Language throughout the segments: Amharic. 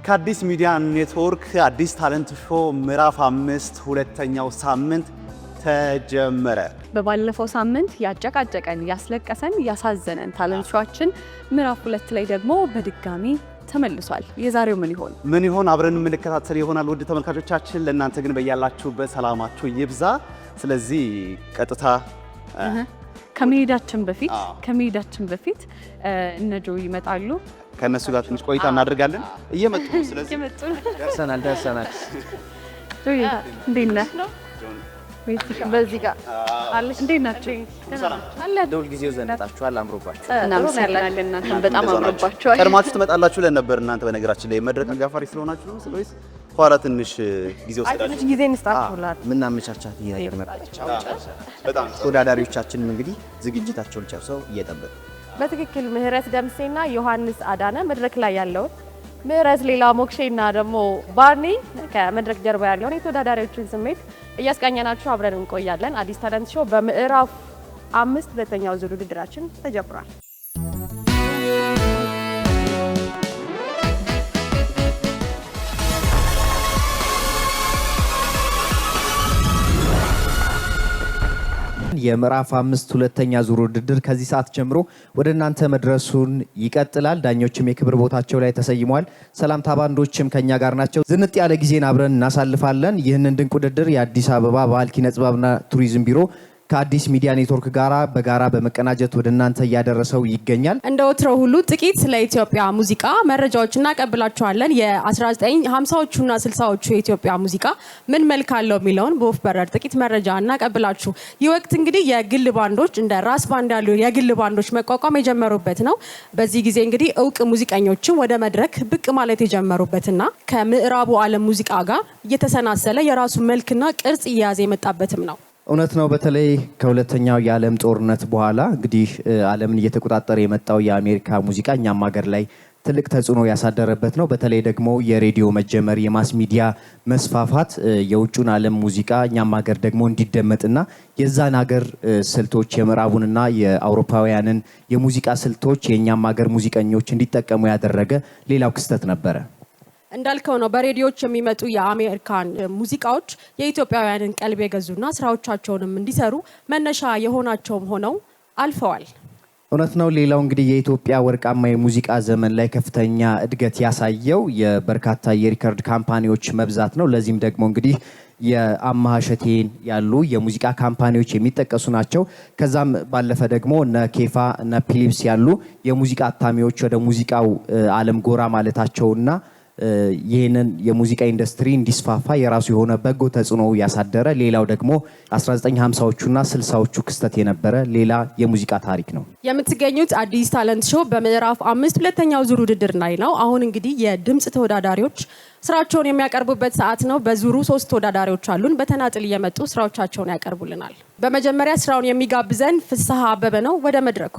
ከአዲስ ሚዲያ ኔትወርክ አዲስ ታለንት ሾው ምዕራፍ 5 ሁለተኛው ሳምንት ተጀመረ። በባለፈው ሳምንት ያጨቃጨቀን፣ ያስለቀሰን፣ ያሳዘነን ታለንት ሾዋችን ምዕራፍ 2 ላይ ደግሞ በድጋሚ ተመልሷል። የዛሬው ምን ይሆን አብረን እንመለከታለን ይሆናል። ውድ ተመልካቾቻችን ለእናንተ ግን በያላችሁበት ሰላማችሁ ይብዛ። ስለዚህ ቀጥታ ከመሄዳችን በፊት እነጆ ይመጣሉ። ከነሱ ጋር ትንሽ ቆይታ እናደርጋለን። እየመጡ ነው። ስለዚህ ደርሰናል። ጆይ እንዴት ነህ? በዚህ ጋር አለሽ። እንዴት ናችሁ? አለ ደውል ጊዜው ዘንጣችኋል። አምሮባችሁ እናመሰግናለን። እናንተም በጣም አምሮባችኋል። ቀድማችሁ ትመጣላችሁ ብለን ነበር። እናንተ በነገራችን ላይ መድረክ አጋፋሪ ስለሆናችሁ ነው ስለዚህ ኋላ ትንሽ ጊዜው ትንሽ ጊዜ እንስጣችሁላል። ምናመቻቻት እያየር መጣች። በጣም ተወዳዳሪዎቻችን እንግዲህ ዝግጅታቸውን ጨርሰው እየጠበቁ በትክክል ምህረት ደምሴና ዮሐንስ አዳነ መድረክ ላይ ያለው ምህረት ሌላ ሞክሼና ደግሞ ባርኒ ከመድረክ ጀርባ ያለውን የተወዳዳሪዎችን ስሜት እያስቃኘናችሁ አብረን እንቆያለን። አዲስ ታለንት ሾው በምዕራፍ 5 ሁለተኛው ዙር ውድድራችን ተጀምሯል። የምዕራፍ 5 ሁለተኛ ዙር ውድድር ከዚህ ሰዓት ጀምሮ ወደ እናንተ መድረሱን ይቀጥላል። ዳኞችም የክብር ቦታቸው ላይ ተሰይመዋል። ሰላምታ ባንዶችም ከኛ ጋር ናቸው። ዝንጥ ያለ ጊዜን አብረን እናሳልፋለን። ይህንን ድንቅ ውድድር የአዲስ አበባ ባህል ኪነ ጥበብና ቱሪዝም ቢሮ ከአዲስ ሚዲያ ኔትወርክ ጋራ በጋራ በመቀናጀት ወደ እናንተ እያደረሰው ይገኛል። እንደ ወትሮው ሁሉ ጥቂት ስለ ኢትዮጵያ ሙዚቃ መረጃዎች እናቀብላችኋለን። የ1950ዎቹና 60ዎቹ የኢትዮጵያ ሙዚቃ ምን መልክ አለው የሚለውን በወፍ በረር ጥቂት መረጃ እናቀብላችሁ። ይህ ወቅት እንግዲህ የግል ባንዶች እንደ ራስ ባንድ ያሉ የግል ባንዶች መቋቋም የጀመሩበት ነው። በዚህ ጊዜ እንግዲህ እውቅ ሙዚቀኞችን ወደ መድረክ ብቅ ማለት የጀመሩበትና ከምዕራቡ ዓለም ሙዚቃ ጋር እየተሰናሰለ የራሱ መልክና ቅርጽ እየያዘ የመጣበትም ነው። እውነት ነው። በተለይ ከሁለተኛው የዓለም ጦርነት በኋላ እንግዲህ ዓለምን እየተቆጣጠረ የመጣው የአሜሪካ ሙዚቃ እኛም ሀገር ላይ ትልቅ ተጽዕኖ ያሳደረበት ነው። በተለይ ደግሞ የሬዲዮ መጀመር፣ የማስ ሚዲያ መስፋፋት የውጩን ዓለም ሙዚቃ እኛም ሀገር ደግሞ እንዲደመጥና የዛን ሀገር ስልቶች የምዕራቡንና የአውሮፓውያንን የሙዚቃ ስልቶች የእኛም ሀገር ሙዚቀኞች እንዲጠቀሙ ያደረገ ሌላው ክስተት ነበረ። እንዳልከው ነው። በሬዲዮች የሚመጡ የአሜሪካን ሙዚቃዎች የኢትዮጵያውያንን ቀልብ የገዙና ስራዎቻቸውንም እንዲሰሩ መነሻ የሆናቸውም ሆነው አልፈዋል። እውነት ነው። ሌላው እንግዲህ የኢትዮጵያ ወርቃማ የሙዚቃ ዘመን ላይ ከፍተኛ እድገት ያሳየው የበርካታ የሪከርድ ካምፓኒዎች መብዛት ነው። ለዚህም ደግሞ እንግዲህ የአማሃ ሸቴን ያሉ የሙዚቃ ካምፓኒዎች የሚጠቀሱ ናቸው። ከዛም ባለፈ ደግሞ እነ ኬፋ እነ ፒሊፕስ ያሉ የሙዚቃ አታሚዎች ወደ ሙዚቃው ዓለም ጎራ ማለታቸውና ይህንን የሙዚቃ ኢንዱስትሪ እንዲስፋፋ የራሱ የሆነ በጎ ተጽዕኖ ያሳደረ ሌላው ደግሞ 1950ዎቹና 60ዎቹ ክስተት የነበረ ሌላ የሙዚቃ ታሪክ ነው። የምትገኙት አዲስ ታለንት ሾው በምዕራፍ 5 ሁለተኛው ዙር ውድድር ላይ ነው። አሁን እንግዲህ የድምጽ ተወዳዳሪዎች ስራቸውን የሚያቀርቡበት ሰዓት ነው። በዙሩ 3 ተወዳዳሪዎች አሉን። በተናጥል እየመጡ ስራዎቻቸውን ያቀርቡልናል። በመጀመሪያ ስራውን የሚጋብዘን ፍስሐ አበበ ነው። ወደ መድረኩ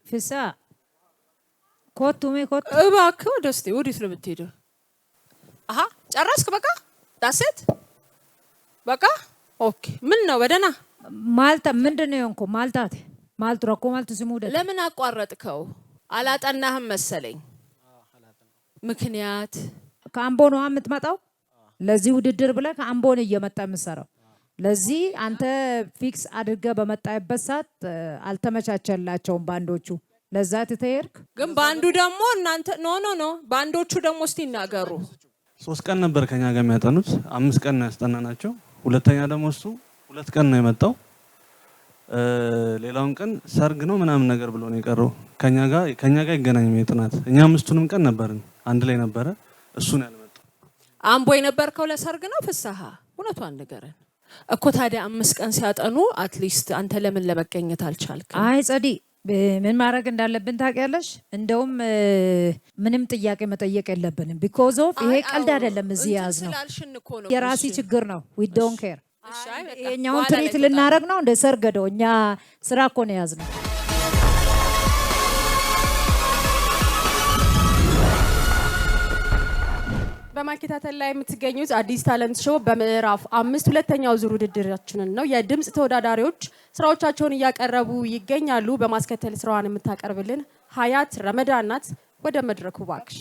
ፍሳ ኮቱሜ ኮቱ እባክህ ወደ እስቲ ወዴት ነው የምትሄደው? አሃ ጨረስክ? በቃ ዳሴት በቃ ኦኬ። ምን ነው በደና ማልታ ምንድን ነው የሆንኩ? ማልታት ማልቱ ረኮ ማልቱ ሲሙደ ለምን አቋረጥከው? አላጠናህም መሰለኝ። ምክንያት ከአምቦ ነው የምትመጣው? ለዚህ ውድድር ብለህ ከአምቦ ነው እየመጣ የምትሰራው። ለዚህ አንተ ፊክስ አድርገህ በመጣበት ሰዓት አልተመቻቸላቸውም ባንዶቹ። ለዛ ትተየርክ። ግን ባንዱ ደግሞ እናንተ ኖ ባንዶቹ ደግሞ እስቲ ይናገሩ። 3 ቀን ነበር ከኛ ጋር የሚያጠኑት፣ 5 ቀን ነው ያስጠናናቸው። ሁለተኛ ደግሞ እሱ 2 ቀን ነው የመጣው። ሌላውን ቀን ሰርግ ነው ምናምን ነገር ብሎ ነው የቀረው። ከኛ ጋር ይገናኝም የጥናት እኛ 5ቱንም ቀን ነበርን አንድ ላይ ነበረ። እሱ ነው ያልመጣው። አምቦ የነበርከው ለሰርግ ነው ፍሳሃ? እውነቷን ንገረን እኮ። ታዲያ 5 ቀን ሲያጠኑ አትሊስት አንተ ለምን ለመገኘት አልቻልክም? አይ ጸዲ ምን ማድረግ እንዳለብን ታውቂያለሽ? እንደውም ምንም ጥያቄ መጠየቅ የለብንም። ቢኮዝ ኦፍ ይሄ ቀልድ አይደለም። እዚህ ያዝ ነው የራሲ ችግር ነው። ዊ ዶንት ኬር። ይሄኛውን ትሪት ልናረግ ነው እንደ ሰርገደው እኛ ስራ እኮ ነው ያዝ ነው። በማከታተል ላይ የምትገኙት አዲስ ታለንት ሾው በምዕራፍ 5 ሁለተኛው ዙር ውድድራችንን ነው። የድምጽ ተወዳዳሪዎች ስራዎቻቸውን እያቀረቡ ይገኛሉ። በማስከተል ስራዋን የምታቀርብልን ሀያት ረመዳን ናት። ወደ መድረኩ ባክሽ።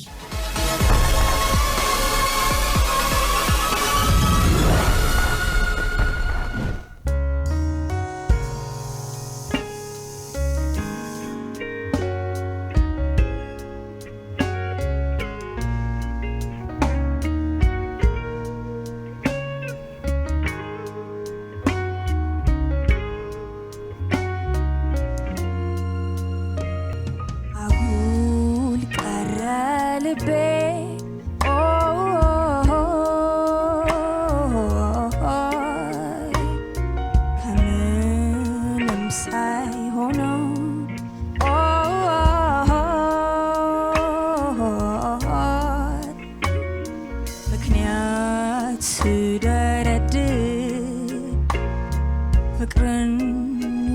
ፍቅርን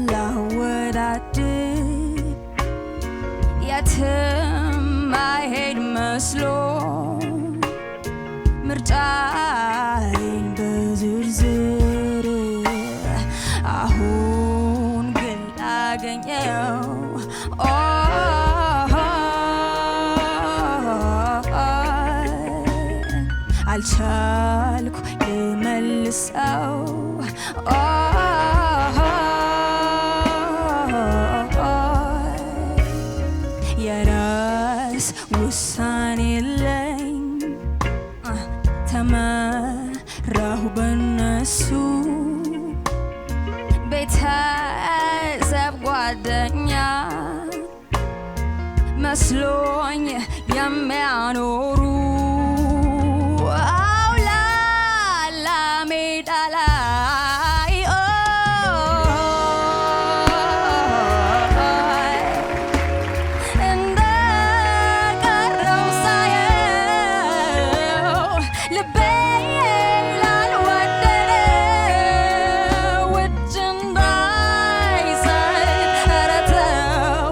ላወዳድር የትም አይሄድ መስሎ ምርጫዬን በዝርዝር አሁን ግን ላገኘው አልቻልኩ ልመልሰው የራስ ውሳኔ የለኝ ተመራሁ በነሱ ቤተሰብ ጓደኛ መስሎኝ የሚያኖሩ አውላላ ሜዳ ላይ እንደቀረው ሳየው ልቤ ላልወደደው ውጭ እንዳይሰጥ ኧረ ተው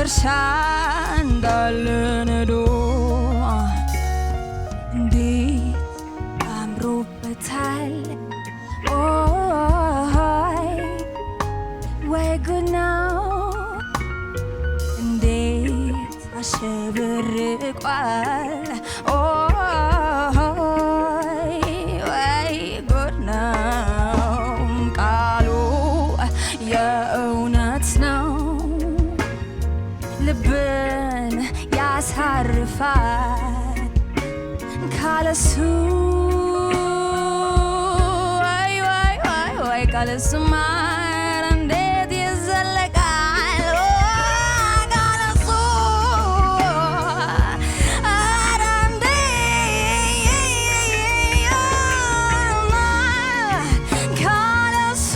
እርሻ እንዳለ ነዶ እንዴት አምሮበታል ኦይ ወይ ጉድ ነው እንዴት አሸብርቋል ኦይ ወይ ጉድ ነው ቃሉ የእውነት ነው ልብን ያሳርፋል ካለሱ ወይ ካለሱማ እንዴት ይዘለቃል ካለሱ ኧረ እንዴት ካለሱ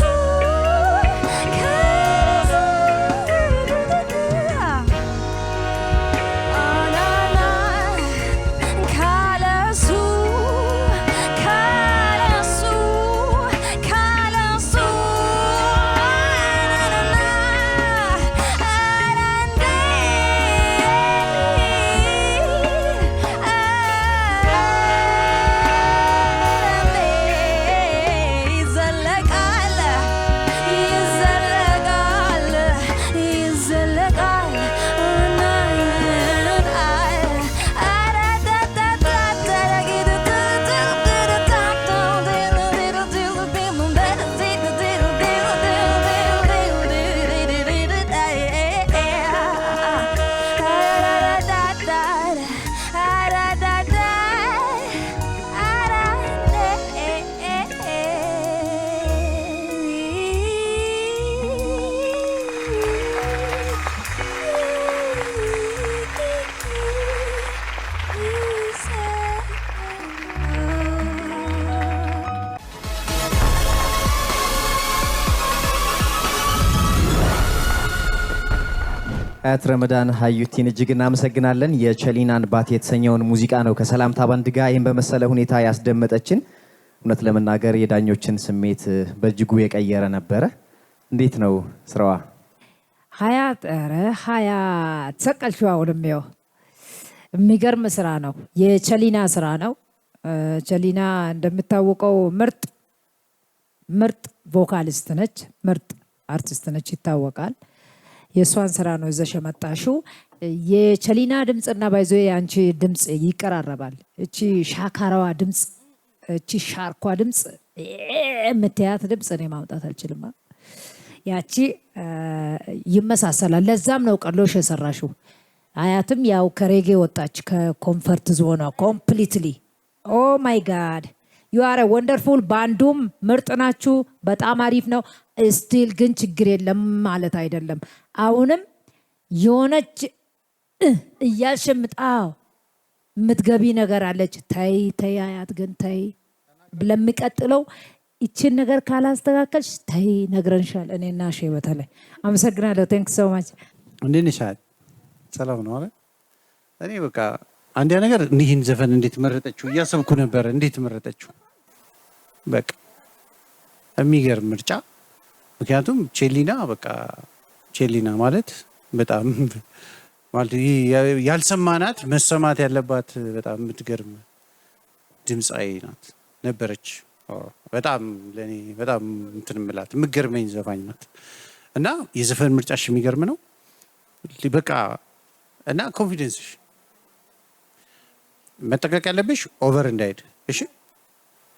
አያት ረመዳን ሀዩቲን እጅግ እናመሰግናለን። የቸሊናን ባቲ የተሰኘውን ሙዚቃ ነው ከሰላምታ ባንድ ጋር ይህን በመሰለ ሁኔታ ያስደመጠችን። እውነት ለመናገር የዳኞችን ስሜት በእጅጉ የቀየረ ነበረ። እንዴት ነው ስራዋ? ሀያት ሰቀልሽው። አሁንም ያው የሚገርም ስራ ነው፣ የቸሊና ስራ ነው። ቸሊና እንደምታወቀው ምርጥ ቮካሊስት ነች፣ ምርጥ አርቲስት ነች፣ ይታወቃል። የእሷን ስራ ነው ይዘሽ የመጣሽው። የቸሊና ድምፅና ባይዞ የአንቺ ድምፅ ይቀራረባል። እቺ ሻካራዋ ድምፅ፣ እቺ ሻርኳ ድምፅ የምትያት ድምፅ እኔ ማምጣት አልችልም። ያቺ ይመሳሰላል። ለዛም ነው ቀሎሽ የሰራሽው። አያትም ያው ከሬጌ ወጣች ከኮምፈርት ዞኗ ኮምፕሊትሊ። ኦ ማይ ጋድ ዩ አር ወንደርፉል። ባንዱም ምርጥ ናችሁ፣ በጣም አሪፍ ነው። ስቲል ግን ችግር የለም ማለት አይደለም። አሁንም የሆነች እያልሽምጣው የምትገቢ ነገር አለች። ተይ ተይ አያት ግን ተይ፣ ለሚቀጥለው ይችን ነገር ካላስተካከልሽ ተይ ነግረንሻል። እኔና ሼ በተለይ አመሰግናለሁ። ቴንክ ሶ ማች። እንዴት ነሽ? ሰላም ነው አለ። እኔ በቃ አንዲያ ነገር ይህን ዘፈን እንዴት መረጠችው እያሰብኩ ነበር። እንዴት መረጠችው? በቃ የሚገርም ምርጫ። ምክንያቱም ቼሊና ማለት በጣም ማለት ያልሰማናት መሰማት ያለባት በጣም የምትገርም ድምፃዊ ናት ነበረች። በጣም ለኔ በጣም እንትን ምላት የምትገርመኝ ዘፋኝ ናት። እና የዘፈን ምርጫሽ የሚገርም ነው። በቃ እና ኮንፊደንስሽ መጠቀቅ ያለብሽ ኦቨር እንዳይሄድ እሺ።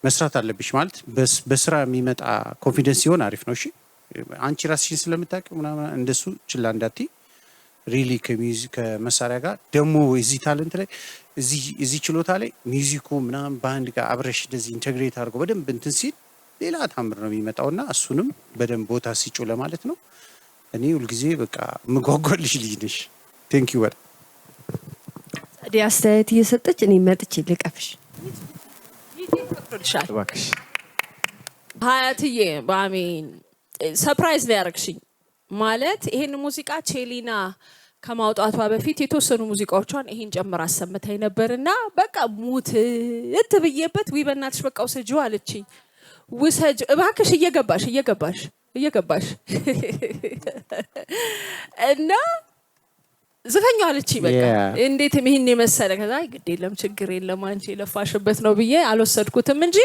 መስራት አለብሽ ማለት በስራ የሚመጣ ኮንፊደንስ ሲሆን አሪፍ ነው። እሺ አንቺ ራስሽን ስለምታውቂ ምናምን እንደሱ ችላ እንዳትይ። ሪሊ ከመሳሪያ ጋር ደግሞ እዚህ ታለንት ላይ እዚህ ችሎታ ላይ ሚውዚኩ ምናምን ባንድ ጋር አብረሽ እንደዚህ ኢንተግሬት አድርጎ በደንብ እንትን ሲል ሌላ ታምር ነው የሚመጣውና እሱንም በደንብ ቦታ ሲጩ ለማለት ነው። እኔ ሁልጊዜ በቃ ምጓጓልሽ ልጅ ነሽ። ቴንክ ዩ በጣም ታዲያ አስተያየት እየሰጠች እኔ መጥቼ ልቀፍሽ እባክሽ። ሀያትዬ በአሜን ሰርፕራይዝ ነው ያደረግሽኝ። ማለት ይሄን ሙዚቃ ቼሊና ከማውጣቷ በፊት የተወሰኑ ሙዚቃዎቿን ይሄን ጨምራ አሰምታኝ ነበርና በቃ ሙት ብዬበት ዊ በእናትሽ በቃ ውሰጂው አለችኝ። ውሰጅ እባክሽ እየገባሽ እና ዝፈኛ አለችኝ። በቃ እንዴት ይሄን የመሰለ ከዛ ግድ የለም ችግር የለም አንቺ የለፋሽበት ነው ብዬ አልወሰድኩትም እንጂ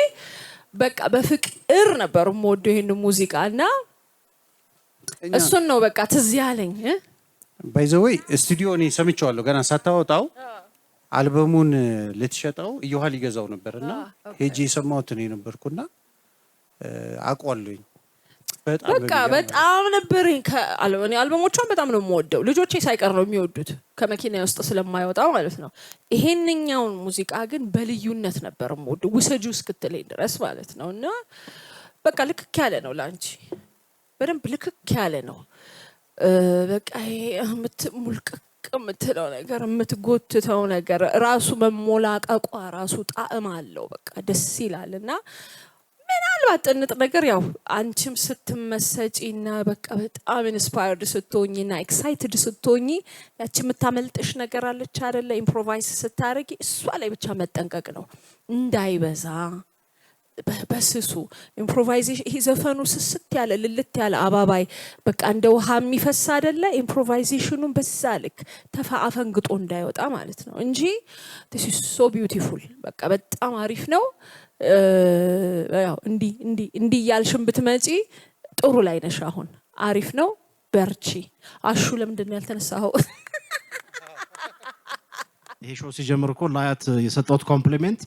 በቃ በፍቅር ነበር የምወደው ይሄን ሙዚቃ እና እሱን ነው በቃ ትዝ ያለኝ። ባይ ዘ ወይ ስቱዲዮ እኔ ሰምቼዋለሁ ገና ሳታወጣው አልበሙን ልትሸጠው እየውሃ ሊገዛው ነበርና ሄጂ የሰማሁት እኔ ነበርኩና አቋለኝ በቃ በጣም ነበርኝ ከአልበኒ አልበሞቿን በጣም ነው የምወደው። ልጆቼ ሳይቀር ነው የሚወዱት ከመኪና ውስጥ ስለማይወጣ ማለት ነው። ይሄንኛውን ሙዚቃ ግን በልዩነት ነበር የምወደው ውሰጂው እስክትለኝ ድረስ ማለት ነው። እና በቃ ልክክ ያለ ነው ላንቺ በደንብ ልክክ ያለ ነው። በቃ ሙልቅቅ የምትለው ነገር የምትጎትተው ነገር ራሱ መሞላቀቋ ራሱ ጣዕም አለው። በቃ ደስ ይላልና ምናልባት ጥንጥ ነገር ያው አንቺም ስትመሰጪና በቃ በጣም ኢንስፓየርድ ስትሆኚና ኤክሳይትድ ስትሆኚ ያቺ የምታመልጥሽ ነገር አለች አይደለ? ኢምፕሮቫይዝ ስታደርጊ እሷ ላይ ብቻ መጠንቀቅ ነው እንዳይበዛ በስሱ ኢምፕሮቫይዜሽን። ይሄ ዘፈኑ ስስት ያለ ልልት ያለ አባባይ በቃ እንደ ውሃ የሚፈስ አይደለ? ኢምፕሮቫይዜሽኑን በዛ ልክ ተፋአፈንግጦ እንዳይወጣ ማለት ነው እንጂ this is so beautiful በቃ በጣም አሪፍ ነው። ያው እንዲ ያልሽም ብትመጪ ጥሩ ላይ ነሽ። አሁን አሪፍ ነው። በርቺ። አሹ ለምንድን ነው ያልተነሳው? ይሄ ሾው ሲጀምር እኮ ለአያት የሰጠሁት ኮምፕሊሜንት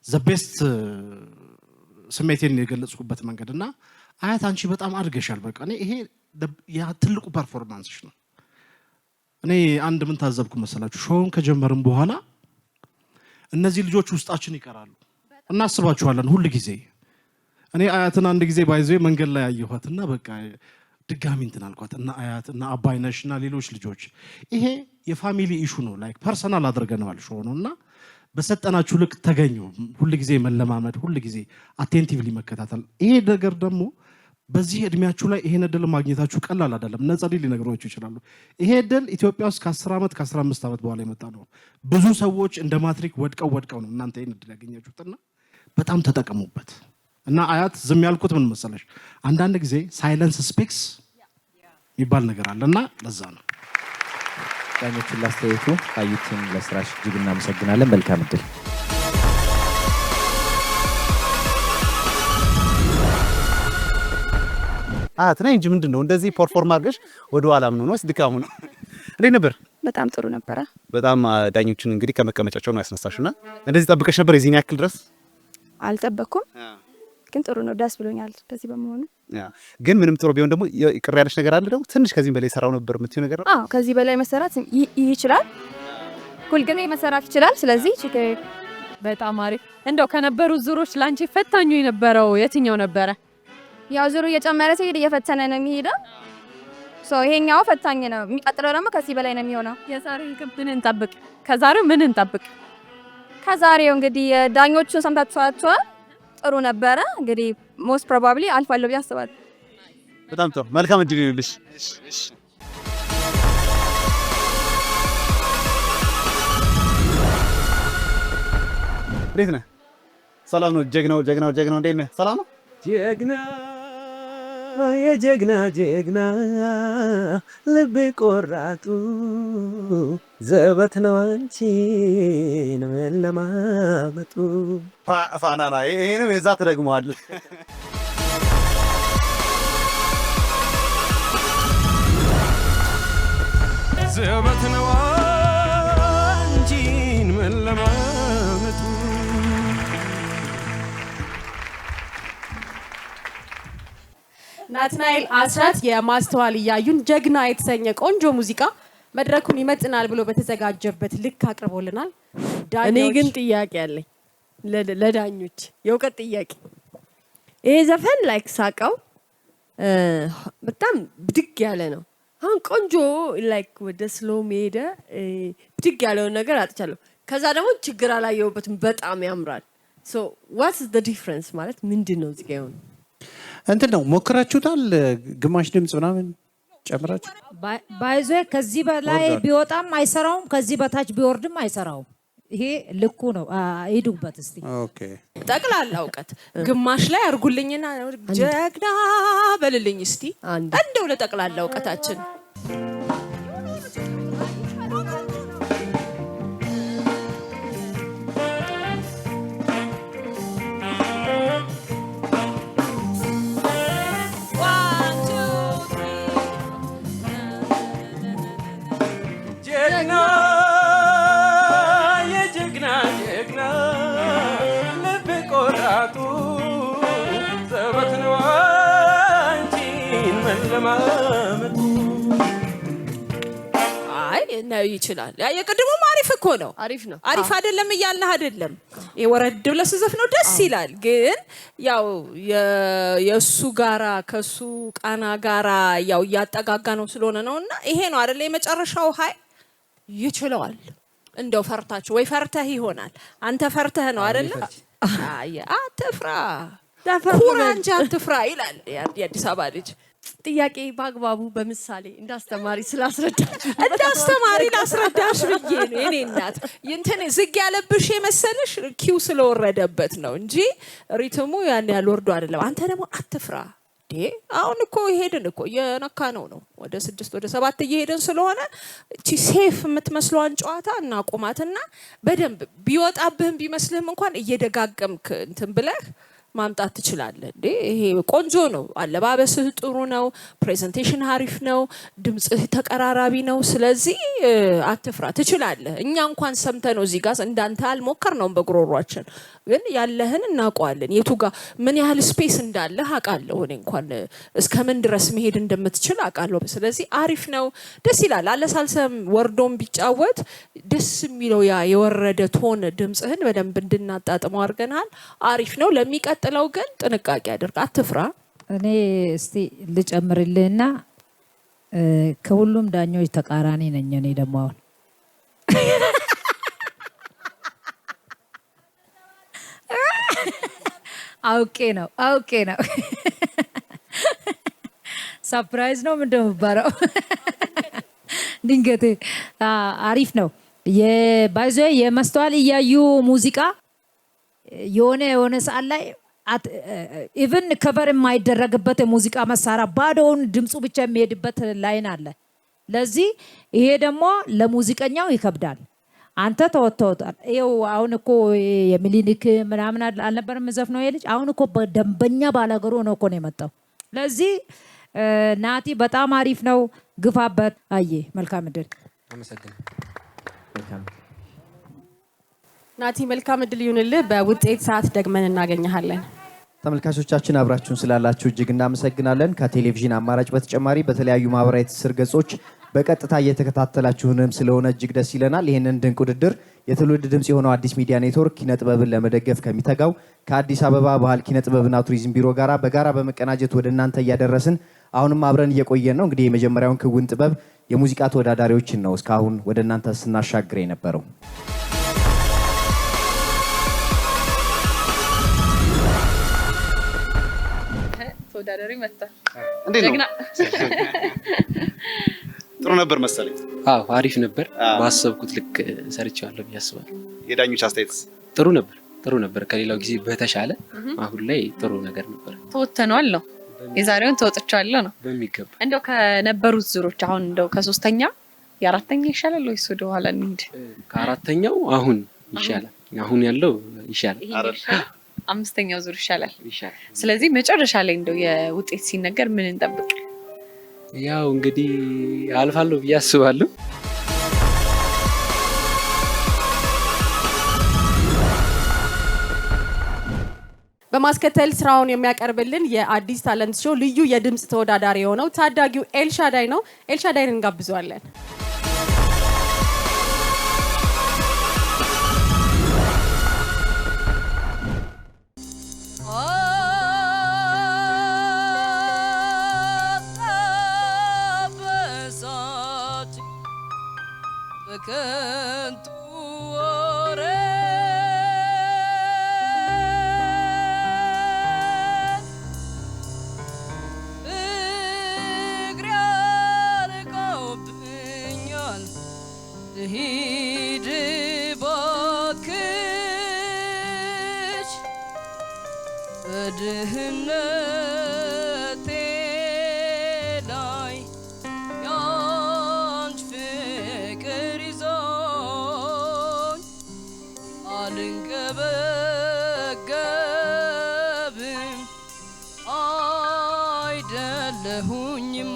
ዘ ቤስት ስሜቴን የገለጽኩበት መንገድ እና አያት አንቺ በጣም አድገሻል። በቃ እኔ ይሄ ያ ትልቁ ፐርፎርማንስሽ ነው። እኔ አንድ ምን ታዘብኩ መሰላችሁ? ሾውን ከጀመርን በኋላ እነዚህ ልጆች ውስጣችን ይቀራሉ። እናስባችኋለን ሁሉ ጊዜ። እኔ አያትን አንድ ጊዜ ባይዘ መንገድ ላይ ያየኋትና በቃ ድጋሚ እንትን አልኳት እና አያት እና አባይነሽ እና ሌሎች ልጆች ይሄ የፋሚሊ ኢሹ ነው። ላይክ ፐርሰናል አድርገነዋል ሾው ነው እና በሰጠናችሁ ልክ ተገኙ። ሁሉ ጊዜ መለማመድ፣ ሁሉ ጊዜ አቴንቲቭሊ መከታተል። ይሄ ነገር ደግሞ በዚህ እድሜያችሁ ላይ ይሄን እድል ማግኘታችሁ ቀላል አይደለም። ነፃ ሊነግሯችሁ ይችላሉ። ይሄ እድል ኢትዮጵያ ውስጥ ከ10 ዓመት ከ15 ዓመት በኋላ የመጣ ነው። ብዙ ሰዎች እንደ ማትሪክ ወድቀው ነው እናንተ ይሄን እድል ያገኛችሁትና በጣም ተጠቀሙበት። እና አያት ዝም ያልኩት ምን መሰለሽ? አንዳንድ ጊዜ ሳይለንስ ስፒክስ የሚባል ነገር አለና ለዛ ነው። ዳኞቹን ላስተያየቱ አዩቲን ለስራሽ እጅግ እናመሰግናለን። መልካም እድል። አያት ነኝ እንጂ ምንድነው እንደዚህ ፐርፎርም አድርገሽ ወደ ኋላ ምን ሆነስ ድካሙ ነው? እንዴት ነበር? በጣም ጥሩ ነበረ። በጣም ዳኞችን እንግዲህ ከመቀመጫቸው ነው ያስነሳሽና እንደዚህ ጠብቀሽ ነበር የዚህን ያክል ድረስ? አልጠበኩም፣ ግን ጥሩ ነው። ደስ ብሎኛል በዚህ በመሆኑ። ግን ምንም ጥሩ ቢሆን ደግሞ ቅር ያለሽ ነገር አለ ደግሞ? ትንሽ ከዚህ በላይ ሰራው ነበር የምትይው ነገር ነው? አዎ ከዚህ በላይ መሰራት ይችላል። ሁልጊዜ መሰራት ይችላል። ስለዚህ በጣም አሪፍ። እንደው ከነበሩት ዙሮች ላንቺ ፈታኙ የነበረው የትኛው ነበረ? ያው ዙሩ እየጨመረ ሲሄድ እየፈተነ ነው የሚሄደው። ይሄኛው ፈታኝ ነው። የሚቀጥለው ደግሞ ከዚህ በላይ ነው የሚሆነው። የዛሬው ምን እንጠብቅ? ከዛሬው ምን እንጠብቅ? ከዛሬው እንግዲህ ዳኞቹን ሰምታችኋቸዋል። ጥሩ ነበረ። እንግዲህ ሞስት ፕሮባብሊ አልፋለሁ ብዬ አስባለሁ። በጣም ጥሩ። መልካም እድል ይሁንልሽ። እንዴት ነህ? ሰላም ነው? ጀግናው እንዴት ነህ? ሰላም ነው? ጀግና የጀግና ጀግና ልቤ ቆራጡ ዘበት ነው አንቺን መለማመጡ። ፋናና ይሄንም የዛ ተደግመዋል። ዘበት ነው አንቺን መለማመጡ። ናትናኤል አስራት የማስተዋል እያዩን ጀግና የተሰኘ ቆንጆ ሙዚቃ መድረኩን ይመጥናል ብሎ በተዘጋጀበት ልክ አቅርቦልናል። እኔ ግን ጥያቄ አለኝ ለዳኞች፣ የእውቀት ጥያቄ። ይሄ ዘፈን ላይክ ሳቀው በጣም ብድግ ያለ ነው። አሁን ቆንጆ ላይክ ወደ ስሎ ሜደ ብድግ ያለውን ነገር አጥቻለሁ። ከዛ ደግሞ ችግር አላየሁበትም፣ በጣም ያምራል። ሶ ዋትስ ዘ ዲፍረንስ ማለት ምንድን ነው? እዚህ ጋር ይሆን እንትን ነው ሞክራችሁታል? ግማሽ ድምጽ ምናምን ጨምራችሁ ባይዞ ከዚህ በላይ ቢወጣም አይሰራውም፣ ከዚህ በታች ቢወርድም አይሰራውም። ይሄ ልኩ ነው። ሂዱበት እስቲ። ኦኬ ጠቅላላ እውቀት ግማሽ ላይ አርጉልኝና ጀግና በልልኝ እስቲ እንደው ለጠቅላላ እውቀታችን ልናየው ይችላል። ያ የቅድሙ አሪፍ እኮ ነው። አሪፍ አይደለም እያልነህ አይደለም። የወረድ ብለህ ስትዘፍነው ደስ ይላል። ግን ያው የእሱ ጋራ ከሱ ቃና ጋራ ያው እያጠጋጋ ነው ስለሆነ ነውና ይሄ ነው አይደለ የመጨረሻው ሀይ ይችላል። እንደው ፈርታችሁ ወይ ፈርተህ ይሆናል። አንተ ፈርተህ ነው አይደለ? አትፍራ ኩራ እንጂ አትፍራ ይላል የአዲስ አበባ ልጅ። ጥያቄ በአግባቡ በምሳሌ እንዳስተማሪ ላስረዳሽ ብዬ ነው የኔ እናት። እንትን ዝግ ያለብሽ የመሰለሽ ኪው ስለወረደበት ነው እንጂ ሪትሙ ያን ያህል ወርዶ አይደለም። አንተ ደግሞ አትፍራ። አሁን እኮ ሄድን እኮ የነካ ነው ወደ 6 ወደ 7 እየሄድን ስለሆነ እቺ ሴፍ የምትመስለዋን ጨዋታ እናቆማትና በደንብ ቢወጣብህም ቢመስልህም እንኳን እየደጋገምክ እንትን ብለህ ማምጣት ትችላለህ። ይሄ ቆንጆ ነው። አለባበስህ ጥሩ ነው። ፕሬዘንቴሽን አሪፍ ነው። ድምጽህ ተቀራራቢ ነው። ስለዚህ አትፍራ፣ ትችላለህ። እኛ እንኳን ሰምተነው እዚህ ጋር እንዳንተ አልሞከርነውም በግሮሯችን፣ ግን ያለህን እናውቀዋለን። የቱ ጋር ምን ያህል ስፔስ እንዳለ አውቃለሁ። እኔ እንኳን እስከምን ድረስ መሄድ እንደምትችል አውቃለሁ። ስለዚህ አሪፍ ነው፣ ደስ ይላል። አለሳልሰም ወርዶም ቢጫወት ደስ የሚለው ያ የወረደ ቶን ድምጽህን በደንብ እንድናጣጥመው አድርገናል። አሪፍ ነው። ለሚቀጥለው ግን ጥንቃቄ አድርግ፣ አትፍራ። እኔ እስቲ ልጨምርልህና ከሁሉም ዳኞች ተቃራኒ ነኝ። እኔ ደግሞ አሁን አውቄ ነው ሰርፕራይዝ ነው ምንድን ነው የሚባለው? ድንገት አሪፍ ነው። የባይዞ የመስተዋል እያዩ ሙዚቃ የሆነ ሰዓት ላይ ኢቭን ከቨር የማይደረግበት የሙዚቃ መሳሪያ ባዶውን ድምፁ ብቻ የሚሄድበት ላይን አለ። ለዚህ ይሄ ደግሞ ለሙዚቀኛው ይከብዳል። አንተ ተወጥተውታል። ይኸው አሁን እኮ የሚሊኒክ ምናምን አልነበረም የምዘፍነው ይሄ ልጅ። አሁን እኮ በደንበኛ ባላገሩ ነው እኮ ነው የመጣው። ለዚህ ናቲ በጣም አሪፍ ነው፣ ግፋበት። አየ መልካም እድል። አመሰግናለሁ ናቲ፣ መልካም እድል ይሁንልህ። በውጤት ሰዓት ደግመን እናገኘሃለን። ተመልካቾቻችን አብራችሁን ስላላችሁ እጅግ እናመሰግናለን። ከቴሌቪዥን አማራጭ በተጨማሪ በተለያዩ ማህበራዊ ትስስር ገጾች በቀጥታ እየተከታተላችሁንም ስለሆነ እጅግ ደስ ይለናል። ይህንን ድንቅ ውድድር የትውልድ ድምጽ የሆነው አዲስ ሚዲያ ኔትወርክ ኪነጥበብን ለመደገፍ ከሚተጋው ከአዲስ አበባ ባህል ኪነጥበብና ቱሪዝም ቢሮ ጋራ በጋራ በመቀናጀት ወደ እናንተ እያደረስን አሁንም አብረን እየቆየን ነው። እንግዲህ የመጀመሪያውን ክውን ጥበብ የሙዚቃ ተወዳዳሪዎችን ነው እስካሁን ወደ እናንተ ስናሻግር የነበረው። ተወዳዳሪ መጣ። እንዴት ነው? ጥሩ ነበር መሰለኝ። አዎ አሪፍ ነበር። ባሰብኩት ልክ ሰርቻለሁ ብዬ አስባለሁ። የዳኞች አስተያየትስ? ጥሩ ነበር ከሌላው ጊዜ በተሻለ አሁን ላይ ጥሩ ነገር ነበር። ተወተኗል ነው የዛሬውን ተወጥቻለሁ ነው በሚገባ። እንደው ከነበሩት ዙሮች አሁን እንደው ከ3ኛ የ4ኛ ይሻላል ወይስ ወደ ኋላ እንሂድ? ከ4ኛው አሁን ይሻላል። አሁን ያለው ይሻላል። 5ኛው ዙር ይሻላል። ስለዚህ መጨረሻ ላይ እንደው የውጤት ሲነገር ምን እንጠብቅ? ያው እንግዲህ አልፋለሁ ብዬ አስባለሁ። በማስከተል ስራውን የሚያቀርብልን የአዲስ ታለንት ሾው ልዩ የድምጽ ተወዳዳሪ የሆነው ታዳጊው ኤልሻዳይ ነው። ኤልሻዳይን እንጋብዘዋለን። ድህነቴ ላይ ያንቺ ፍቅር ይዞኝ አልንገበገብም አይደለሁኝም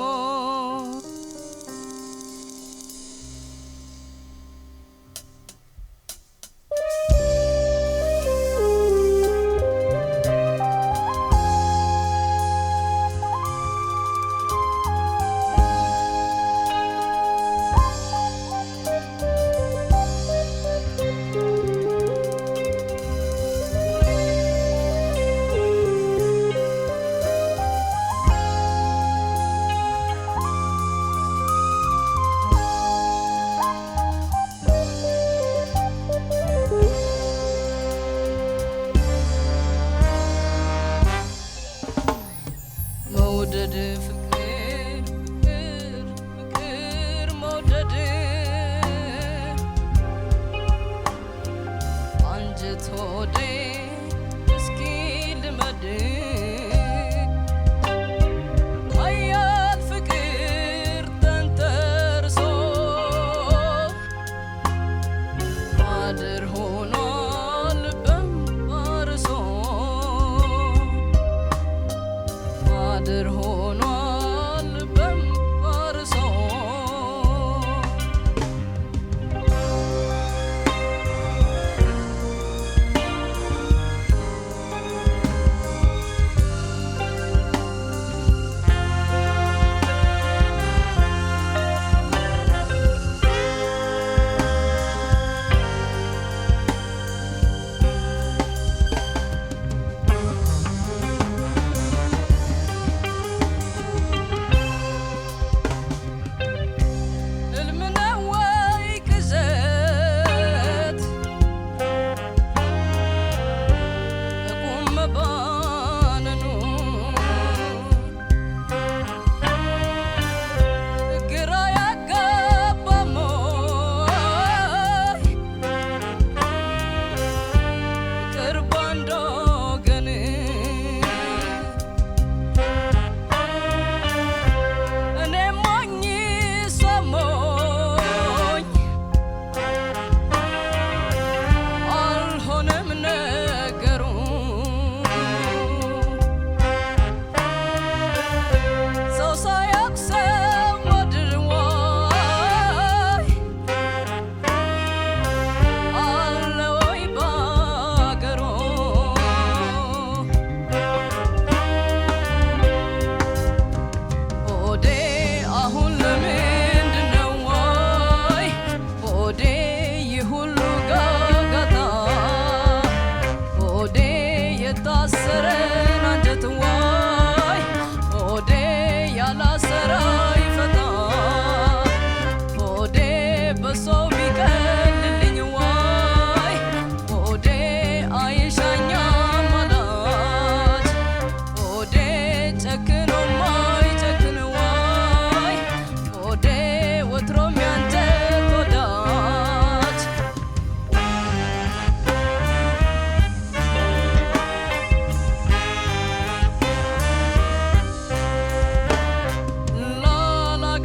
መውደድ አንጀት ሆዴ እስኪ ልመድ ኃያል ፍቅር ተንተርሶ ማደር ሆኗል በንባርሶ ማደር ሆኗል በንባርሶ ሕልም ነው ወይ ቅዠት በቁም መባነኑ ግራ ያጋባም ወይ ቅርብ አንድ ወገን እኔ ሞኝ እሷም ሞኝ አልሆነም ነገሩ ሰው ሳያውቅ ሰው ወድር ወይ አለ ወይ ባገሩ ሆዴ አሁን ለምንድነው ወይ ሆዴ ይህ ሁሉ ጋጋታ ሆዴ የታሰረን አንጀት ወይ ሆዴ ያላሰራ ይፈታ ሆዴ በሰው ቢቀልልኝ ወይ ሆዴ አይሻኛም አላች ሆዴ ጨክኖ ማይጨክን ወይ ሆዴ ወትሮም ያንጀት ወዳጅ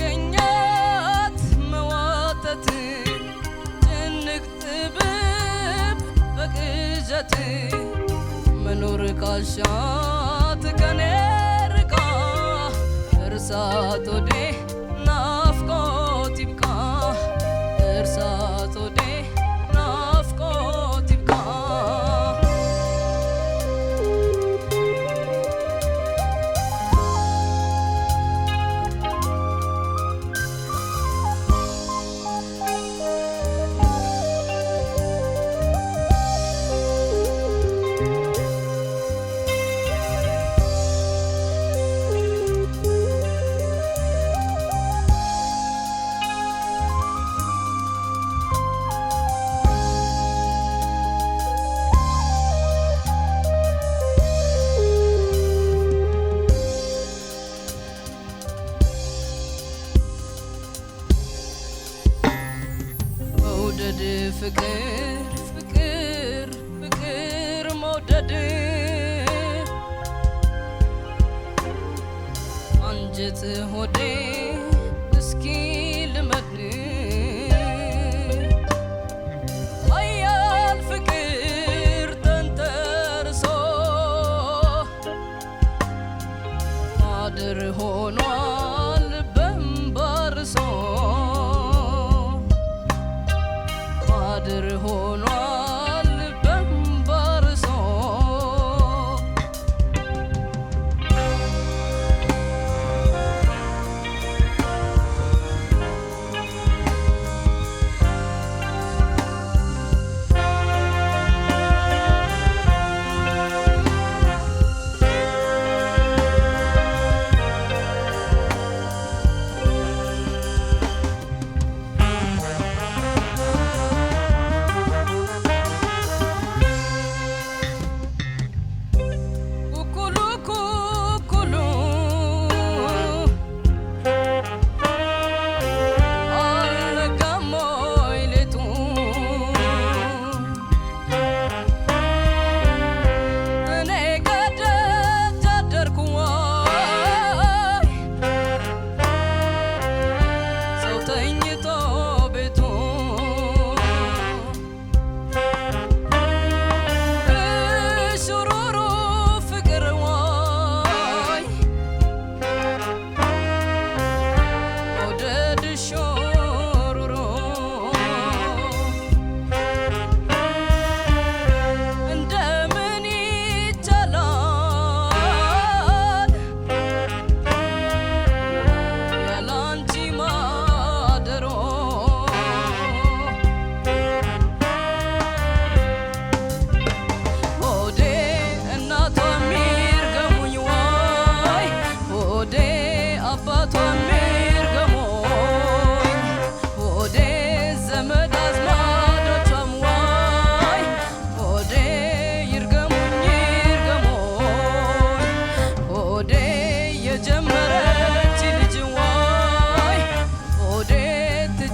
ላላገኛት መዋተት ጭንቅ ጥብብ በቅዠት መኖር ካልሻት ከኔ ርቃ እርሳት ወዴ ናፍቆት ይብቃ እርሳት ወዴ ናፍቆት ይብቃ መውደድ ፍቅር ፍቅር ፍቅር መውደድ አንጀት ሆዴ እስኪ ልመድ ኃያል ፍቅር ተንተርሶ ማደር ሆኗል በንባርሶ ማደር ሆኗል በንባርሶ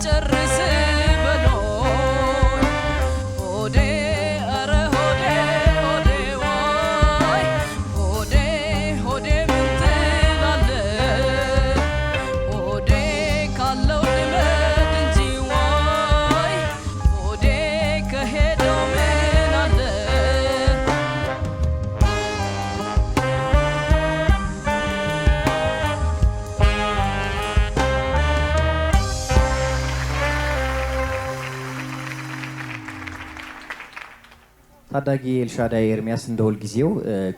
ጨርስ በሎኝ ሆዴ ኧረ ሆዴ ሆዴ ዋይ ሆዴ ሆዴ ምን ትላለህ ሆዴ ካለው ልመድ እንጂ ዋይ ሆዴ ከሄደው ምን አለ ታዳጊ ኤልሻዳይ ኤርሚያስ እንደ ሁልጊዜው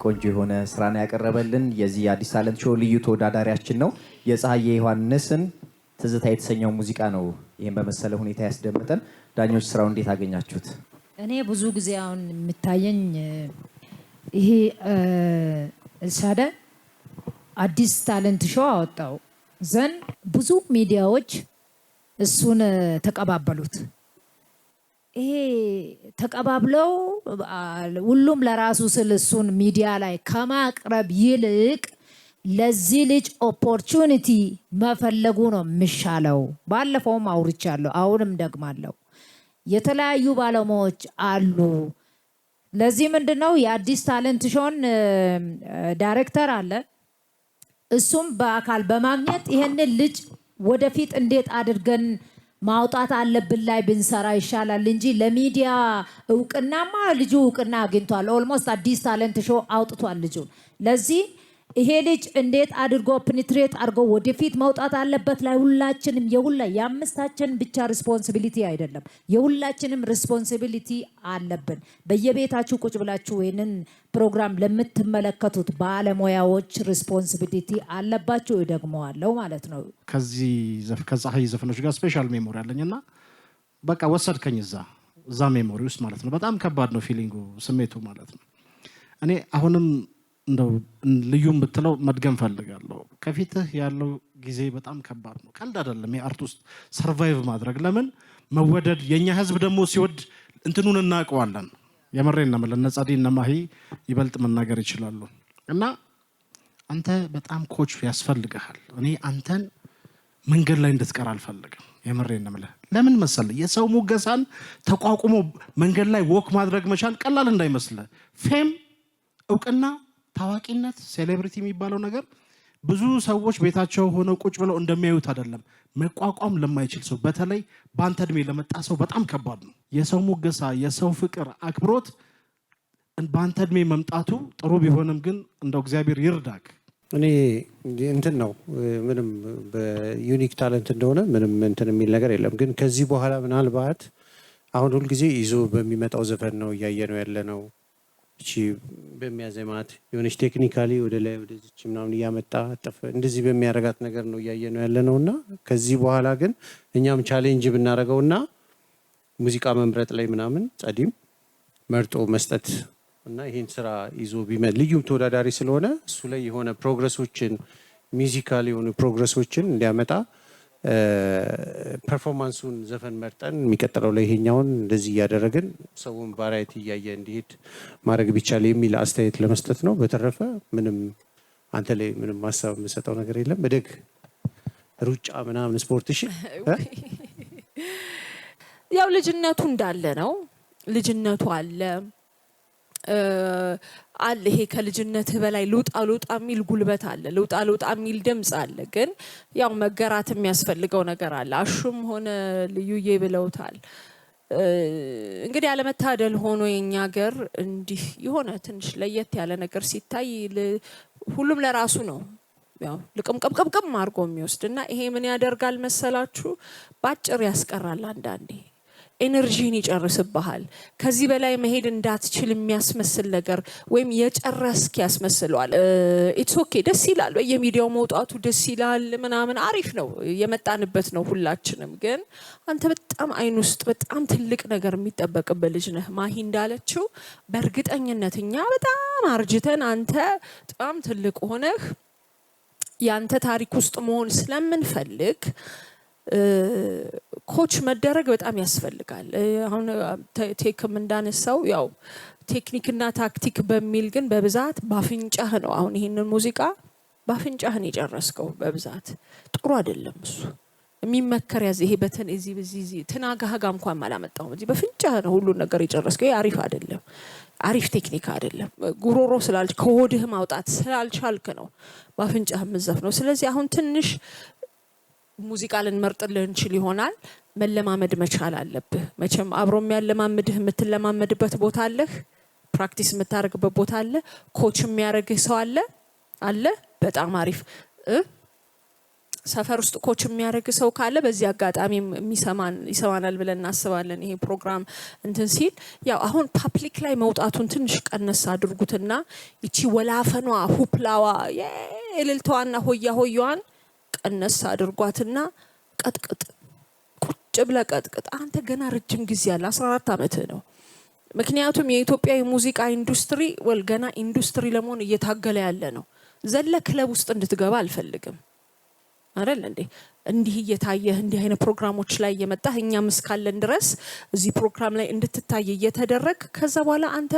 ቆንጆ የሆነ ስራን ያቀረበልን የዚህ የአዲስ ታለንት ሾው ልዩ ተወዳዳሪያችን ነው። የፀሐዬ ዮሐንስን ትዝታ የተሰኘው ሙዚቃ ነው ይህን በመሰለ ሁኔታ ያስደምጠን። ዳኞች ስራው እንዴት አገኛችሁት? እኔ ብዙ ጊዜ አሁን የምታየኝ ይሄ ኤልሻዳይ አዲስ ታለንት ሾው አወጣው ዘንድ ብዙ ሚዲያዎች እሱን ተቀባበሉት። ይሄ ተቀባብለው ሁሉም ለራሱ ስል እሱን ሚዲያ ላይ ከማቅረብ ይልቅ ለዚህ ልጅ ኦፖርቹኒቲ መፈለጉ ነው የሚሻለው። ባለፈውም አውርቻለሁ፣ አሁንም ደግማለሁ። የተለያዩ ባለሙያዎች አሉ። ለዚህ ምንድነው የአዲስ ታለንት ሾውን ዳይሬክተር አለ። እሱም በአካል በማግኘት ይሄንን ልጅ ወደፊት እንዴት አድርገን ማውጣት አለብን ላይ ብንሰራ ይሻላል እንጂ ለሚዲያ እውቅናማ ልጁ እውቅና አግኝቷል። ኦልሞስት አዲስ ታለንት ሾው አውጥቷል ልጁ። ለዚህ ይሄ ልጅ እንዴት አድርጎ ፕኒትሬት አድርጎ ወደፊት መውጣት አለበት ላይ ሁላችንም የአምስታችን ብቻ ሪስፖንሲቢሊቲ አይደለም፣ የሁላችንም ሪስፖንሲቢሊቲ አለብን። በየቤታችሁ ቁጭ ብላችሁ ይህንን ፕሮግራም ለምትመለከቱት ባለሙያዎች ሪስፖንሲቢሊቲ አለባችሁ። ደግመዋለሁ ማለት ነው። ከፀሐይ ዘፈኖች ጋር ስፔሻል ሜሞሪ አለኝና በቃ ወሰድከኝ እዛ ሜሞሪ ውስጥ ማለት ነው። በጣም ከባድ ነው ፊሊንጉ፣ ስሜቱ ማለት ነው። እኔ አሁንም እንደው ልዩም ብትለው መድገም ፈልጋለሁ። ከፊትህ ያለው ጊዜ በጣም ከባድ ነው፣ ቀልድ አይደለም። የአርት ውስጥ ሰርቫይቭ ማድረግ ለምን መወደድ የኛ ህዝብ ደግሞ ሲወድ እንትኑን እናውቀዋለን። የመሬን ነው ማለት ነጻዲ እና ማሂ ይበልጥ መናገር ይችላሉ። እና አንተ በጣም ኮች ያስፈልግሃል። እኔ አንተን መንገድ ላይ እንድትቀር አልፈልግም። የመሬን ነው ማለት ለምን መሰለ የሰው ሙገሳን ተቋቁሞ መንገድ ላይ ወክ ማድረግ መቻል ቀላል እንዳይመስለ ፌም እውቅና ታዋቂነት ሴሌብሪቲ የሚባለው ነገር ብዙ ሰዎች ቤታቸው ሆነው ቁጭ ብለው እንደሚያዩት አይደለም። መቋቋም ለማይችል ሰው በተለይ በአንተ እድሜ ለመጣ ሰው በጣም ከባድ ነው። የሰው ሙገሳ፣ የሰው ፍቅር፣ አክብሮት በአንተ እድሜ መምጣቱ ጥሩ ቢሆንም ግን እንደው እግዚአብሔር ይርዳክ። እኔ እንትን ነው ምንም በዩኒክ ታለንት እንደሆነ ምንም እንትን የሚል ነገር የለም። ግን ከዚህ በኋላ ምናልባት አሁን ሁልጊዜ ይዞ በሚመጣው ዘፈን ነው እያየ ነው ያለ ነው። እቺ በሚያዘማት የሆነች ቴክኒካሊ ወደ ላይ ወደዚች ምናምን እያመጣ እንደዚህ በሚያረጋት ነገር ነው እያየ ነው ያለ ነውና ከዚህ በኋላ ግን እኛም ቻሌንጅ ብናረገውና ሙዚቃ መምረጥ ላይ ምናምን ጸዲም መርጦ መስጠት እና ይሄን ስራ ይዞ ቢመጥ ልዩም ተወዳዳሪ ስለሆነ እሱ ላይ የሆነ ፕሮግረሶችን ሚውዚካል የሆኑ ፕሮግረሶችን እንዲያመጣ ፐርፎርማንሱን ዘፈን መርጠን የሚቀጥለው ላይ ይሄኛውን እንደዚህ እያደረግን ሰውን ቫራይቲ እያየ እንዲሄድ ማድረግ ቢቻል የሚል አስተያየት ለመስጠት ነው። በተረፈ ምንም አንተ ላይ ምንም ማሳብ የምሰጠው ነገር የለም። እደግ ሩጫ ምናምን ስፖርት እሺ። ያው ልጅነቱ እንዳለ ነው። ልጅነቱ አለ ይሄ ከልጅነትህ በላይ ልውጣ የሚል ጉልበት አለ፣ ልውጣ የሚል ድምፅ አለ። ግን ያው መገራት የሚያስፈልገው ነገር አለ። አሹም ሆነ ልዩዬ ብለውታል። እንግዲህ አለመታደል ሆኖ የኛ ሀገር እንዲህ የሆነ ትንሽ ለየት ያለ ነገር ሲታይ ሁሉም ለራሱ ነው ያው ልቅምቅምቅም አድርጎ የሚወስድና ይሄ ምን ያደርጋል መሰላችሁ? ባጭር ያስቀራል አንዳንዴ ኤነርጂን ይጨርስብሃል። ከዚህ በላይ መሄድ እንዳትችል የሚያስመስል ነገር ወይም የጨረስክ ያስመስለዋል። ኢትስ ኦኬ ደስ ይላል፣ በየሚዲያው መውጣቱ ደስ ይላል ምናምን አሪፍ ነው፣ የመጣንበት ነው ሁላችንም። ግን አንተ በጣም አይን ውስጥ በጣም ትልቅ ነገር የሚጠበቅበት ልጅ ነህ። ማሂ እንዳለችው በእርግጠኝነት እኛ በጣም አርጅተን አንተ በጣም ትልቅ ሆነህ ያንተ ታሪክ ውስጥ መሆን ስለምንፈልግ ኮች መደረግ በጣም ያስፈልጋል። አሁን ቴክም እንዳነሳው ያው ቴክኒክና ታክቲክ በሚል ግን በብዛት ባፍንጫህ ነው። አሁን ይሄንን ሙዚቃ ባፍንጫህን የጨረስከው በብዛት ጥሩ አይደለም እሱ። የሚመከር ያዝ ይሄ በተን እዚህ በዚህ ተናጋጋ እንኳን ማላመጣው እዚህ በፍንጫ ነው ሁሉ ነገር የጨረስከው። ይሄ አሪፍ አይደለም፣ አሪፍ ቴክኒክ አይደለም። ጉሮሮ ስላልች ከሆድህ ማውጣት ስላልቻልክ ነው በአፍንጫህ መዘፍ ነው። ስለዚህ አሁን ትንሽ ሙዚቃ ልንመርጥልህ እንችል ይሆናል። መለማመድ መቻል አለብህ። መቼም አብሮ የሚያለማምድህ የምትለማመድበት ቦታ አለህ፣ ፕራክቲስ የምታደርግበት ቦታ አለ፣ ኮች የሚያደርግህ ሰው አለ። በጣም አሪፍ ሰፈር ውስጥ ኮች የሚያደርግ ሰው ካለ በዚህ አጋጣሚ ይሰማናል ብለን እናስባለን። ይሄ ፕሮግራም እንትን ሲል ያው አሁን ፓብሊክ ላይ መውጣቱን ትንሽ ቀነስ አድርጉትና እቺ ወላፈኗ ሁፕላዋ የእልልታዋና ሆያዋን ቀነስ አድርጓትና ቀጥቅጥ፣ ቁጭ ብለ ቀጥቅጥ። አንተ ገና ረጅም ጊዜ ያለ 14 ዓመት ነው። ምክንያቱም የኢትዮጵያ የሙዚቃ ኢንዱስትሪ ገና ኢንዱስትሪ ለመሆን እየታገለ ያለ ነው። ዘለ ክለብ ውስጥ እንድትገባ አልፈልግም አይደል እንዴ? እንዲህ እየታየህ እንዲህ አይነት ፕሮግራሞች ላይ እየመጣህ እኛም እስካለን ድረስ እዚህ ፕሮግራም ላይ እንድትታይ እየተደረግ ከዛ በኋላ አንተ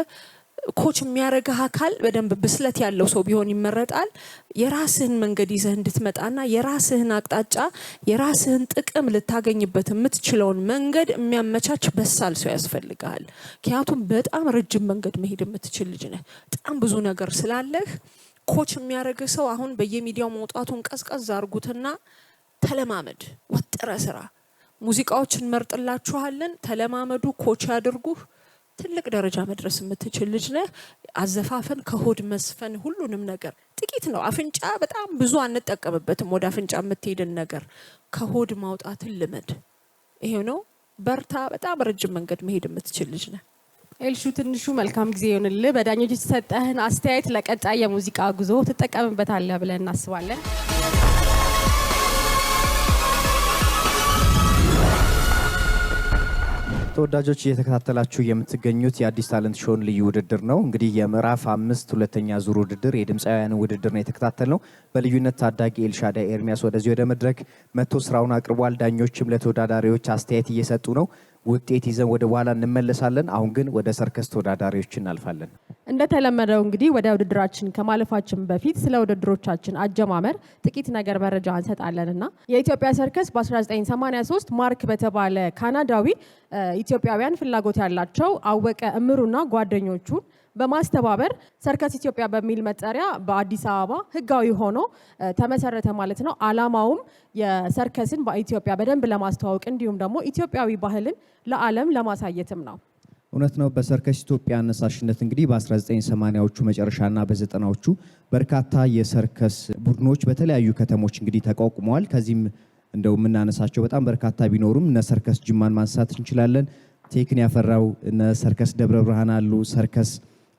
ኮች የሚያረጋህ አካል በደንብ ብስለት ያለው ሰው ቢሆን ይመረጣል። የራስህን መንገድ ይዘህ እንድትመጣና የራስህን አቅጣጫ የራስህን ጥቅም ልታገኝበት የምትችለውን መንገድ የሚያመቻች በሳል ሰው ያስፈልጋል። ምክንያቱም በጣም ረጅም መንገድ መሄድ የምትችል ልጅ ነህ። በጣም ብዙ ነገር ስላለህ ኮች የሚያረግ ሰው አሁን በየሚዲያው መውጣቱን ቀዝቀዝ አርጉትና ተለማመድ። ወጥረ ስራ ሙዚቃዎችን መርጥላችኋለን። ተለማመዱ፣ ኮች ያድርጉህ። ትልቅ ደረጃ መድረስ የምትችል ልጅ ነህ። አዘፋፈን ከሆድ መስፈን ሁሉንም ነገር ጥቂት ነው። አፍንጫ በጣም ብዙ አንጠቀምበትም። ወደ አፍንጫ የምትሄድን ነገር ከሆድ ማውጣትን ልመድ። ይሄው ነው። በርታ። በጣም ረጅም መንገድ መሄድ የምትችል ልጅ ነህ። ኤልሹ ትንሹ መልካም ጊዜ ይሁንልህ። በዳኞች የተሰጠህን አስተያየት ለቀጣይ የሙዚቃ ጉዞ ትጠቀምበታለህ ብለን እናስባለን። ተወዳጆች እየተከታተላችሁ የምትገኙት የአዲስ ታለንት ሾውን ልዩ ውድድር ነው። እንግዲህ የምዕራፍ 5 ሁለተኛ ዙር ውድድር የድምፃውያን ውድድር ነው የተከታተልነው። በልዩነት ታዳጊ ኤልሻዳይ ኤርሚያስ ወደዚህ ወደ መድረክ መጥቶ ስራውን አቅርቧል። ዳኞችም ለተወዳዳሪዎች አስተያየት እየሰጡ ነው። ውጤት ይዘን ወደ በኋላ እንመለሳለን። አሁን ግን ወደ ሰርከስ ተወዳዳሪዎች እናልፋለን። እንደተለመደው እንግዲህ ወደ ውድድራችን ከማለፋችን በፊት ስለ ውድድሮቻችን አጀማመር ጥቂት ነገር መረጃ እንሰጣለንና የኢትዮጵያ ሰርከስ በ1983 ማርክ በተባለ ካናዳዊ ኢትዮጵያውያን ፍላጎት ያላቸው አወቀ እምሩና ጓደኞቹን በማስተባበር ሰርከስ ኢትዮጵያ በሚል መጠሪያ በአዲስ አበባ ህጋዊ ሆኖ ተመሰረተ ማለት ነው። አላማውም የሰርከስን በኢትዮጵያ በደንብ ለማስተዋወቅ እንዲሁም ደግሞ ኢትዮጵያዊ ባህልን ለዓለም ለማሳየትም ነው። እውነት ነው። በሰርከስ ኢትዮጵያ አነሳሽነት እንግዲህ በ1980ዎቹ መጨረሻና በ90ዎቹ በርካታ የሰርከስ ቡድኖች በተለያዩ ከተሞች እንግዲህ ተቋቁመዋል። ከዚህም እንደው የምናነሳቸው በጣም በርካታ ቢኖሩም እነ ሰርከስ ጅማን ማንሳት እንችላለን። ቴክን ያፈራው እነ ሰርከስ ደብረ ብርሃን አሉ፣ ሰርከስ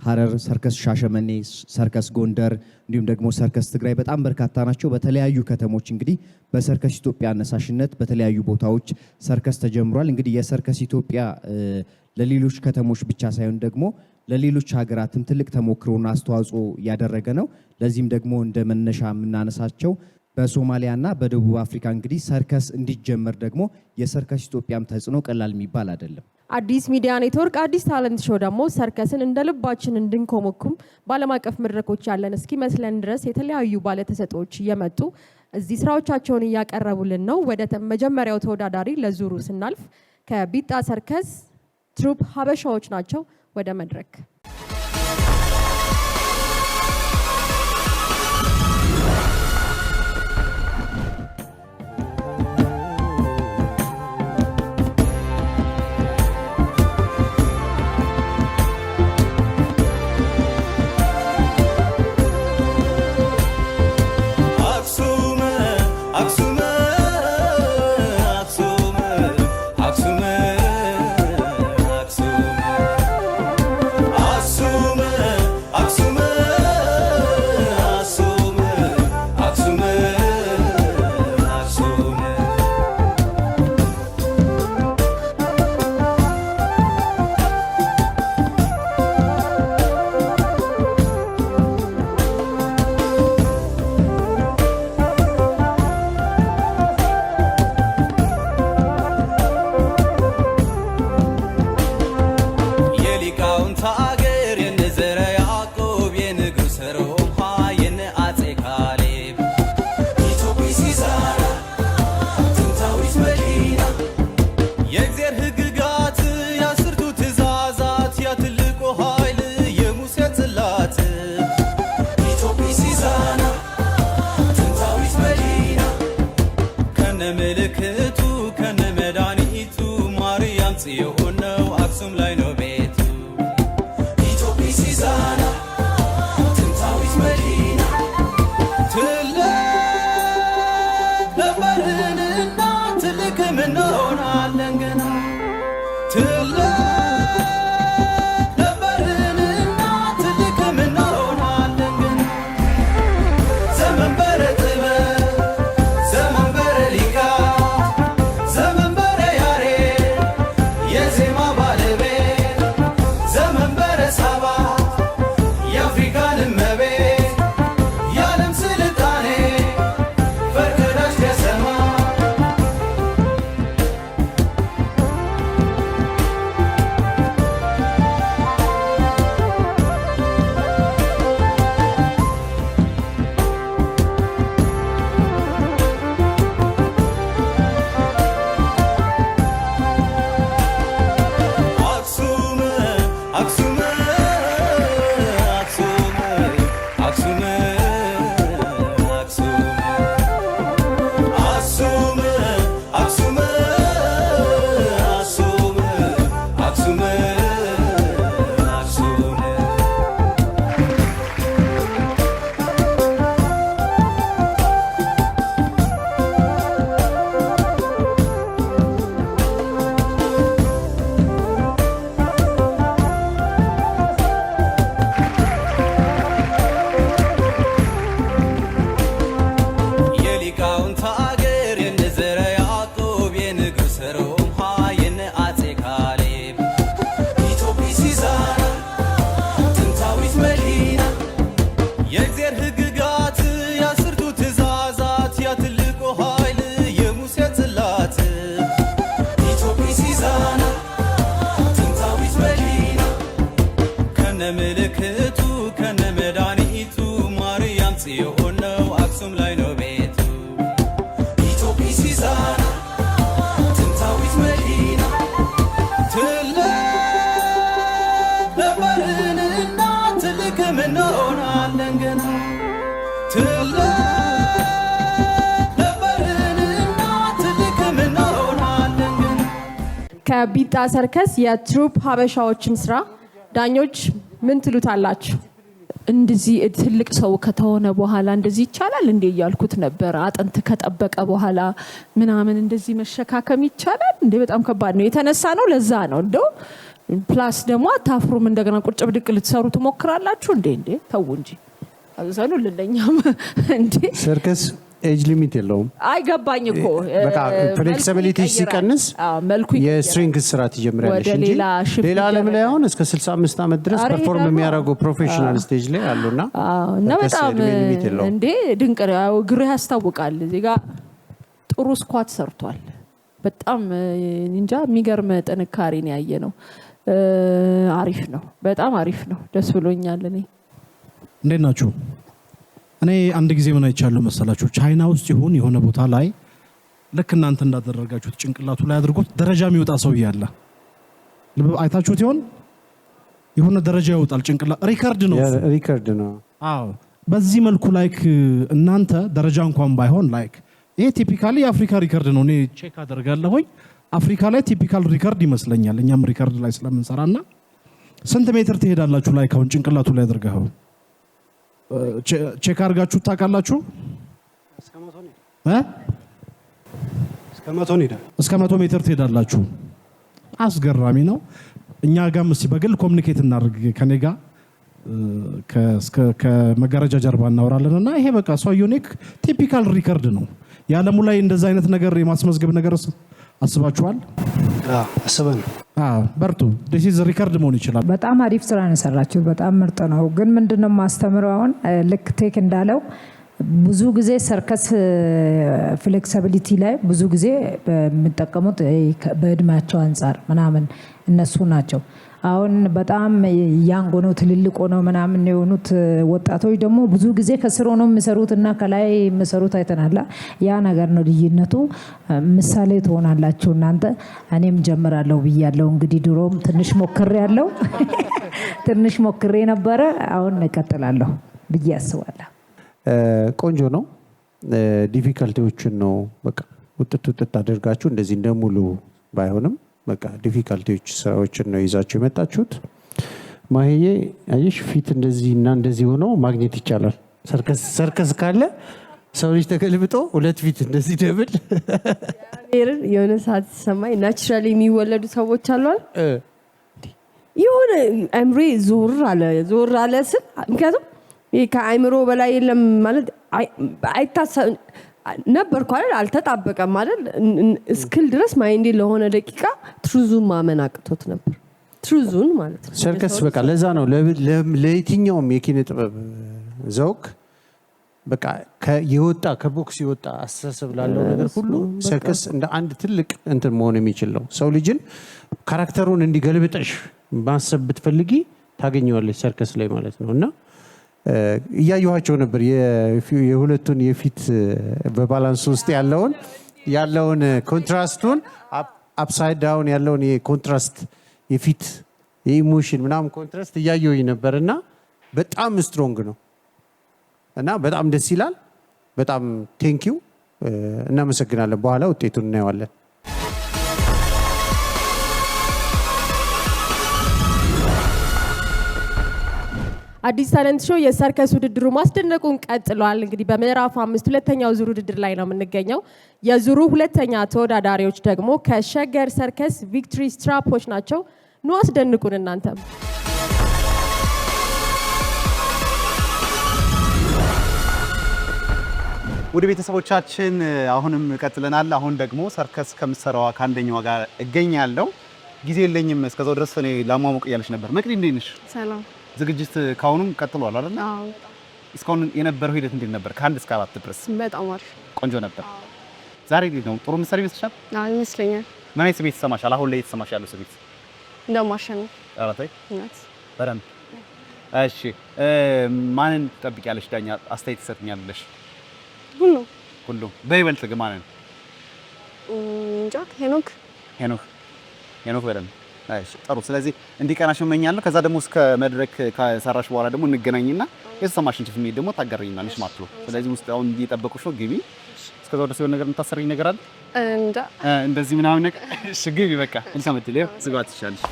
ሀረር፣ ሰርከስ ሻሸመኔ፣ ሰርከስ ጎንደር እንዲሁም ደግሞ ሰርከስ ትግራይ በጣም በርካታ ናቸው። በተለያዩ ከተሞች እንግዲህ በሰርከስ ኢትዮጵያ አነሳሽነት በተለያዩ ቦታዎች ሰርከስ ተጀምሯል። እንግዲህ የሰርከስ ኢትዮጵያ ለሌሎች ከተሞች ብቻ ሳይሆን ደግሞ ለሌሎች ሀገራትም ትልቅ ተሞክሮና አስተዋጽኦ ያደረገ ነው። ለዚህም ደግሞ እንደ መነሻ የምናነሳቸው በሶማሊያና በደቡብ አፍሪካ እንግዲህ ሰርከስ እንዲጀመር ደግሞ የሰርከስ ኢትዮጵያም ተጽዕኖ ቀላል የሚባል አይደለም። አዲስ ሚዲያ ኔትወርክ አዲስ ታለንት ሾው ደግሞ ሰርከስን እንደ ልባችን እንድንኮመኩም በዓለም አቀፍ መድረኮች ያለን እስኪመስለን ድረስ የተለያዩ ባለተሰጦች እየመጡ እዚህ ስራዎቻቸውን እያቀረቡልን ነው። ወደ መጀመሪያው ተወዳዳሪ ለዙሩ ስናልፍ ከቢጣ ሰርከስ ትሩፕ ሀበሻዎች ናቸው። ወደ መድረክ Asume እንሆናለን ገና ትልቅ ነበርንና ትልቅም እንሆናለን ገና ዘመን በረ ጥበብ ዘመን በረ ሊቃ ዘመን በረ ያሬድ የዜማ ባለቤት ዘመን በረ ሳባ የአፍሪካን እመቤት የዓለም ስልጣኔ ፈርቀዳጅ ከሰማ አክሱም አክሱም አክሱም አክሱም አክሱም አክሱም አክሱም አክሱም አክሱም የሊቃውንት አገር የነ ዘረ ያዕቆብ የንጉሥ ሮምሃ የነ አፄ ካሌብ ኢትዮጲስ ይዛና ጥንታዊት መዲና የእግዚአብሔር ሕግጋት የአስርቱ ትእዛዛት ያ ትልቁ ኃይል የሙሴ ጽላት ኢትዮጲስ ይዛና ጥንታዊት መዲና ከነ ምልክቱ ከነ መድኃኒቱ ማርያም ጽዮን ነው አክሱም ላይ ነው ቤቱ ኢትዮጲስ ይዛና ጥንታዊት መዲና ትልቅ ነበርንና ትልቅም እንሆናለን ገና ትልቅ ነበርንና ትልቅም እንሆናለን ገና ከቢጣ ሰርከስ የትሩፕ ሀበሻዎችን ስራ ዳኞች ምን ትሉታላችሁ? እንደዚህ ትልቅ ሰው ከተሆነ በኋላ እንደዚህ ይቻላል እንዴ እያልኩት ነበር። አጥንት ከጠበቀ በኋላ ምናምን እንደዚህ መሸካከም ይቻላል እንዴ? በጣም ከባድ ነው። የተነሳ ነው ለዛ ነው እንደው ፕላስ ደግሞ አታፍሩም? እንደገና ቁጭ ብድቅ ልትሰሩ ትሞክራላችሁ እንዴ? እንዴ ተው እንጂ አዘኑ ልለኛም እንዴ። ሰርከስ ኤጅ ሊሚት የለውም። አይገባኝ እኮ በቃ ፍሌክሲቢሊቲ ሲቀንስ መልኩ የስትሪንግ ስራ ትጀምራለሽ እንጂ ሌላ ዓለም ላይ አሁን እስከ 65 ዓመት ድረስ ፐርፎርም የሚያደርጉ ፕሮፌሽናል ስቴጅ ላይ አሉና እና በጣም እንዴ ድንቅ ነው። እግርህ ያስታውቃል። እዚህ ጋር ጥሩ ስኳት ሰርቷል። በጣም እንጃ የሚገርም ጥንካሬ ነው ያየ ነው። አሪፍ ነው፣ በጣም አሪፍ ነው። ደስ ብሎኛል። እኔ እንዴት ናችሁ? እኔ አንድ ጊዜ ምን አይቻለሁ መሰላችሁ? ቻይና ውስጥ ይሁን የሆነ ቦታ ላይ ልክ እናንተ እንዳደረጋችሁት ጭንቅላቱ ላይ አድርጎት ደረጃ የሚወጣ ሰው ያለ አይታችሁት ይሆን? የሆነ ደረጃ ይወጣል ጭንቅላት። ሪከርድ ነው፣ ሪከርድ ነው። አዎ፣ በዚህ መልኩ ላይክ እናንተ ደረጃ እንኳን ባይሆን ላይክ ይሄ ቲፒካሊ የአፍሪካ ሪከርድ ነው። እኔ ቼክ አደርጋለሁኝ አፍሪካ ላይ ቲፒካል ሪከርድ ይመስለኛል። እኛም ሪከርድ ላይ ስለምንሰራና ስንት ሜትር ትሄዳላችሁ? ላይክ አሁን ጭንቅላቱ ላይ አድርገው ቼክ አድርጋችሁ ታውቃላችሁ? እስከ 100 ሜትር ትሄዳላችሁ። አስገራሚ ነው። እኛ ጋርም እስቲ በግል ኮሚኒኬት እናድርግ ከኔ ጋር ከመጋረጃ ጀርባ እናወራለን እና ይሄ በቃ ሰው ዩኒክ ቲፒካል ሪከርድ ነው። የዓለሙ ላይ እንደዛ አይነት ነገር የማስመዝገብ ነገር አስባችኋል? አስበን በርቱ። ዲስ ሪከርድ መሆን ይችላል። በጣም አሪፍ ስራ ነው የሰራችሁት። በጣም ምርጥ ነው። ግን ምንድነው ማስተምረው አሁን ልክ ቴክ እንዳለው ብዙ ጊዜ ሰርከስ ፍሌክሲቢሊቲ ላይ ብዙ ጊዜ የሚጠቀሙት በእድሜያቸው አንጻር ምናምን እነሱ ናቸው። አሁን በጣም ያንግ ሆነው ትልልቅ ሆነው ምናምን የሆኑት ወጣቶች ደግሞ ብዙ ጊዜ ከስር ሆነው የሚሰሩት እና ከላይ የሚሰሩት አይተናላ። ያ ነገር ነው ልዩነቱ። ምሳሌ ትሆናላችሁ እናንተ። እኔም ጀምራለሁ ብያለሁ። እንግዲህ ድሮም ትንሽ ሞክሬ ያለው ትንሽ ሞክሬ ነበረ። አሁን እቀጥላለሁ ብዬ አስባለሁ። ቆንጆ ነው። ዲፊካልቲዎችን ነው በቃ ውጥት አድርጋችሁ እንደዚህ እንደሙሉ ባይሆንም በቃ ዲፊካልቲዎች ስራዎችን ነው ይዛችሁ የመጣችሁት። ማሄዬ አየሽ ፊት እንደዚህ እና እንደዚህ ሆኖ ማግኘት ይቻላል። ሰርከስ ካለ ሰው ልጅ ተገልብጦ ሁለት ፊት እንደዚህ ደብል የሆነ ሰዓት ሰማይ ናቹራሊ የሚወለዱ ሰዎች አሉ አይደል? የሆነ አምሬ ዞር አለ ስል ምክንያቱም ይሄ ከአይምሮ በላይ የለም ማለት አይታሰብ ነበርኩ አይደል? አልተጣበቀም አይደል? እስክል ድረስ ማይንዴ ለሆነ ደቂቃ ትሩዙን ማመን አቅቶት ነበር። ትሩዙን ማለት ነው። ሰርከስ በቃ ለዛ ነው ለየትኛውም የኪነ ጥበብ ዘውግ በቃ የወጣ ከቦክስ የወጣ አስተሳሰብ ላለው ነገር ሁሉ ሰርከስ እንደ አንድ ትልቅ እንትን መሆን የሚችል ነው። ሰው ልጅን ካራክተሩን እንዲገልብጠሽ ማሰብ ብትፈልጊ ታገኘዋለሽ ሰርከስ ላይ ማለት ነው። እና እያየኋቸው ነበር የሁለቱን የፊት በባላንስ ውስጥ ያለውን ኮንትራስቱን አፕሳይድ ዳውን ያለውን የኮንትራስት የፊት የኢሞሽን ምናምን ኮንትራስት እያየሁኝ ነበር እና በጣም ስትሮንግ ነው እና በጣም ደስ ይላል። በጣም ቴንኪው እናመሰግናለን። በኋላ ውጤቱን እናየዋለን። አዲስ ታለንት ሾው የሰርከስ ውድድሩ ማስደነቁን ቀጥሏል። እንግዲህ በምዕራፍ 5 ሁለተኛው ዙር ውድድር ላይ ነው የምንገኘው። የዙሩ ሁለተኛ ተወዳዳሪዎች ደግሞ ከሸገር ሰርከስ ቪክትሪ ስትራፖች ናቸው። ኑ አስደንቁን እናንተም። ውድ ቤተሰቦቻችን አሁንም ቀጥለናል። አሁን ደግሞ ሰርከስ ከምትሰራዋ ከአንደኛዋ ጋር እገኛለሁ። ጊዜ የለኝም እስከዛው ድረስ እኔ ላሟሙቅ እያለች ነበር። መቅዲ እንዴት ነሽ? ሰላም። ዝግጅት ካሁኑም ቀጥሏል አይደል? አዎ። እስካሁን የነበረው ሂደት እንዴት ነበር? ከ1 እስከ 4 ድረስ በጣም አሪፍ ቆንጆ ነበር። ዛሬ ነው ጥሩ ምሳሌ ይመስልሻል? አዎ ይመስለኛል። ምን አይነት ስሜት ይሰማሻል? አሁን ላይ የተሰማሽ ያለው ስሜት እንደማሸነፍ። ኧረ ተይ በደንብ። እሺ ማንን ትጠብቂያለሽ? ዳኛ አስተያየት ትሰጥኛለሽ? ሁሉ በይበልጥ ግን ማንን? እንጃ ሄኖክ በደንብ። እሺ ጥሩ። ስለዚህ እንዲቀናሽ እመኛለሁ። ከዛ ደግሞ እስከ መድረክ ከሰራሽ በኋላ ደግሞ እንገናኝና የተሰማሽን ስሜት ደግሞ ታጋሪኛለሽ ማለት ነው። ስለዚህ ውስጥ አሁን እየጠበቁሽ ነው። ግቢ። እስከዛው ድረስ የሆነ ነገር የምታሰርኝ ነገር አለ? እንደዚህ ምናምን ነገር። እሺ ግቢ በቃ እንሰምትል ዝጋት ይሻልሽ።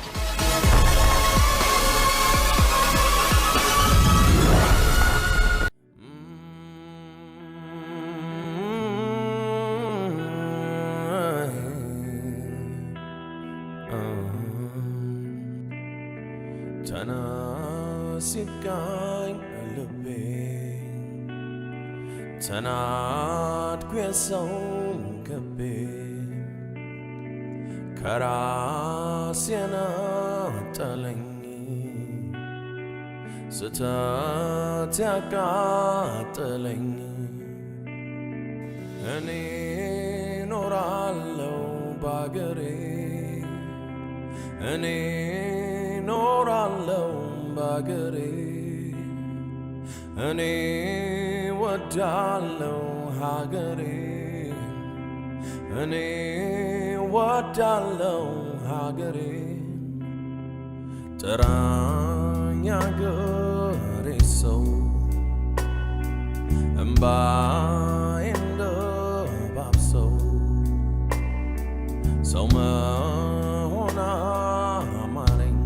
ተናድኩ የሰው ገቤ ከራስ የነጠለኝ ስተት ያቃጠለኝ እኔ ኖራለው ባገሬ እኔ ኖራለው ባገሬ እኔ ወዳለው ሀገሬ እኔ ወዳለው ሀገሬ ጥራኝ ሀገሬ ሰው እምባዬ እንደባብሰው ሰው መሆን አማረኝ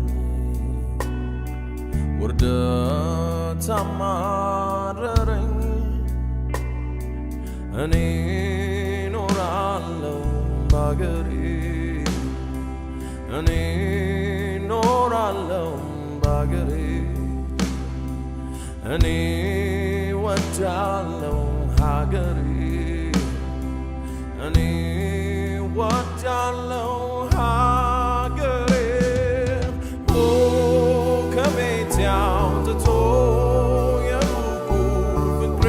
ውርደት አማረረኝ እኔ ኖራለው ባገሬ እኔ ኖራለው ባገሬ እኔ ወዳለው ሀገሬ እኔ ወዳለው ሀገሬ ከቤት አውጥቶ የሩቁ ፍቅሬ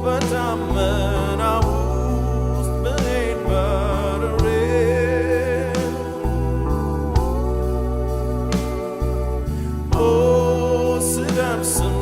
በዳመና ውስጥ ብሄድ በርሬ ስደርስም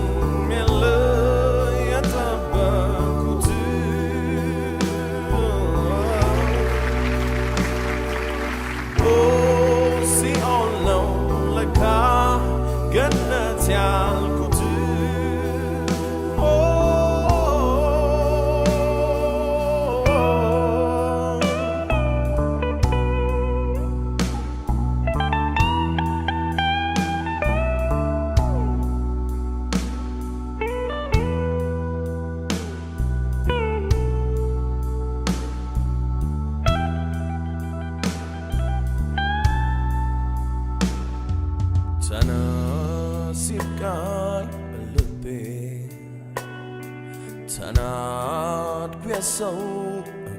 ናድኩ የሰው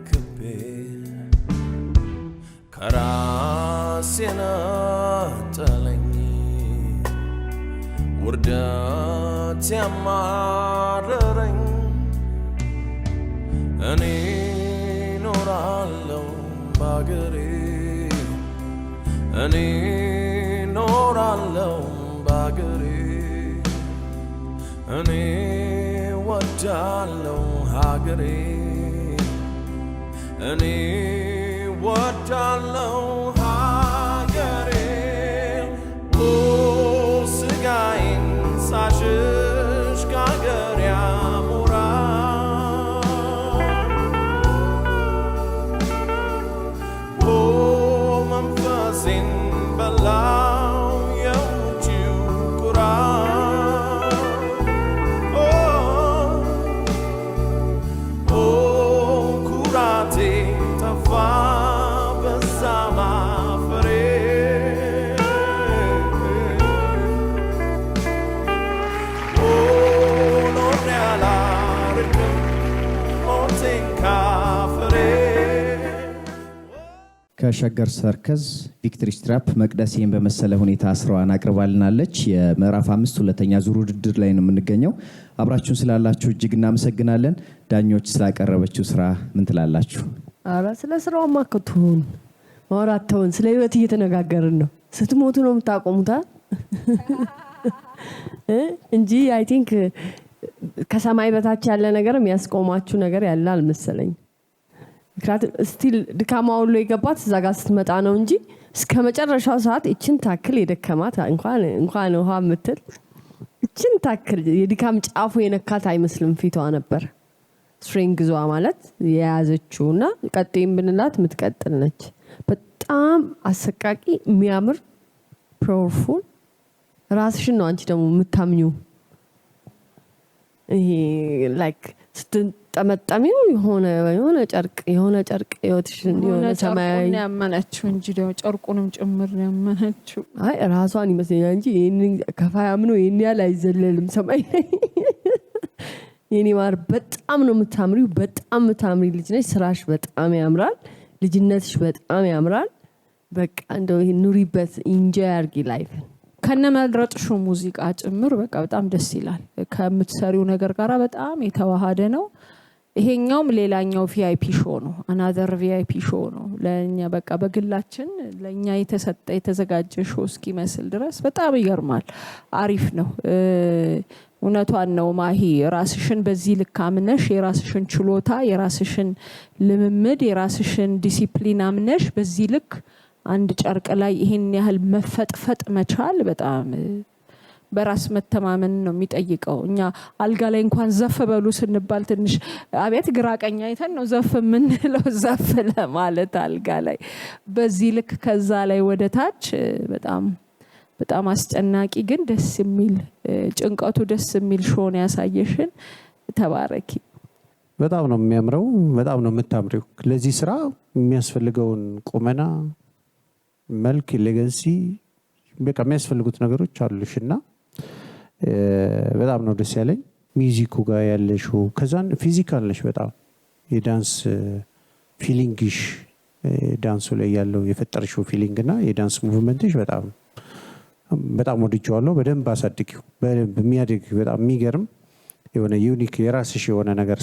ክቤ ከራሴ ነጠለኝ ውርደት ያማረረኝ እኔ ኖራለሁ ባገሬ እኔ ኖራለሁ ባገሬ እኔ ወዳለሁ ሀገሬ እኔ ወዳለሁ ሀገሬ ስጋዬን ሳሽሽ ከሀገሬ አሞራ መንፈሴን በላው የውጭው ቁራ ኩራቴ ጠፋ በዛ ማፈሬ ኖሬ አላርቅም ሞቴን ካፈሬ ከሸገር ሰርከዝ ቪክትሪ ስትራፕ መቅደሴን በመሰለ ሁኔታ ስራዋን አቅርባልናለች። የምዕራፍ 5 ሁለተኛ ዙር ውድድር ላይ ነው የምንገኘው። አብራችሁን ስላላችሁ እጅግ እናመሰግናለን። ዳኞች ስላቀረበችው ስራ ምን ትላላችሁ? አረ ስለ ስራውማ ከቱን ማውራት ተውን። ስለ ህይወት እየተነጋገርን ነው። ስትሞቱ ነው የምታቆሙታ እንጂ አይ ቲንክ ከሰማይ በታች ያለ ነገር የሚያስቆማችሁ ነገር ያለ አልመሰለኝ። ምክንያቱም ስቲል ድካማ ሁሉ የገባት እዛ ጋር ስትመጣ ነው እንጂ እስከ መጨረሻው ሰዓት እችን ታክል የደከማት እንኳን ውሃ የምትል እችን ታክል የድካም ጫፉ የነካት አይመስልም። ፊቷ ነበር ስትሪንግዟ ማለት የያዘችውና ቀጤም ብንላት የምትቀጥል ነች። በጣም አሰቃቂ የሚያምር ፓወርፉል ራስሽን ነው አንቺ ደግሞ የምታምኙ። ይሄ ላይክ ስትጠመጠሚው የሆነ ጨርቅ ህይወትሽን የሆነ ሰማያዊ ያመነችው እንጂ ደግሞ ጨርቁንም ጭምር ያመነችው። አይ ራሷን ይመስለኛል እንጂ ይሄንን ከፋያም ነው ይሄን ያህል አይዘለልም ሰማይ። የኔ ማር በጣም ነው የምታምሪው። በጣም የምታምሪ ልጅ ነች። ስራሽ በጣም ያምራል። ልጅነትሽ በጣም ያምራል። በቃ እንደው ይሄ ኑሪበት፣ ኢንጆይ አርጊ ላይፍ። ከነመረጥሹ ሙዚቃ ጭምር በቃ በጣም ደስ ይላል። ከምትሰሪው ነገር ጋር በጣም የተዋሃደ ነው። ይሄኛውም ሌላኛው ቪአይፒ ሾው ነው። አናዘር ቪአይፒ ሾው ነው ለኛ። በቃ በግላችን ለኛ የተዘጋጀ ሾው እስኪመስል ድረስ በጣም ይገርማል። አሪፍ ነው። እውነቷን ነው ማሂ። ራስሽን በዚህ ልክ አምነሽ የራስሽን ችሎታ፣ የራስሽን ልምምድ፣ የራስሽን ዲሲፕሊን አምነሽ በዚህ ልክ አንድ ጨርቅ ላይ ይሄን ያህል መፈጥፈጥ መቻል በጣም በራስ መተማመን ነው የሚጠይቀው። እኛ አልጋ ላይ እንኳን ዘፍ በሉ ስንባል ትንሽ አቤት ግራ ቀኝ አይተን ነው ዘፍ የምንለው። ዘፍ ለማለት አልጋ ላይ በዚህ ልክ ከዛ ላይ ወደ ታች በጣም አስጨናቂ ግን ደስ የሚል ጭንቀቱ ደስ የሚል ሾን ያሳየሽን። ተባረኪ። በጣም ነው የሚያምረው። በጣም ነው የምታምሪው። ለዚህ ስራ የሚያስፈልገውን ቁመና፣ መልክ፣ ኤሌጋንሲ በቃ የሚያስፈልጉት ነገሮች አሉሽና በጣም ነው ደስ ያለኝ። ሚውዚኩ ጋር ያለሽው ከዛን ፊዚካል ነሽ። በጣም የዳንስ ፊሊንግሽ ዳንሱ ላይ ያለው የፈጠርሽው ፊሊንግና የዳንስ ሙቭመንትሽ በጣም ወድጄዋለሁ። በደንብ አሳድጊው። በደንብ የሚያድግ በጣም የሚገርም የሆነ ዩኒክ የራስሽ የሆነ ነገር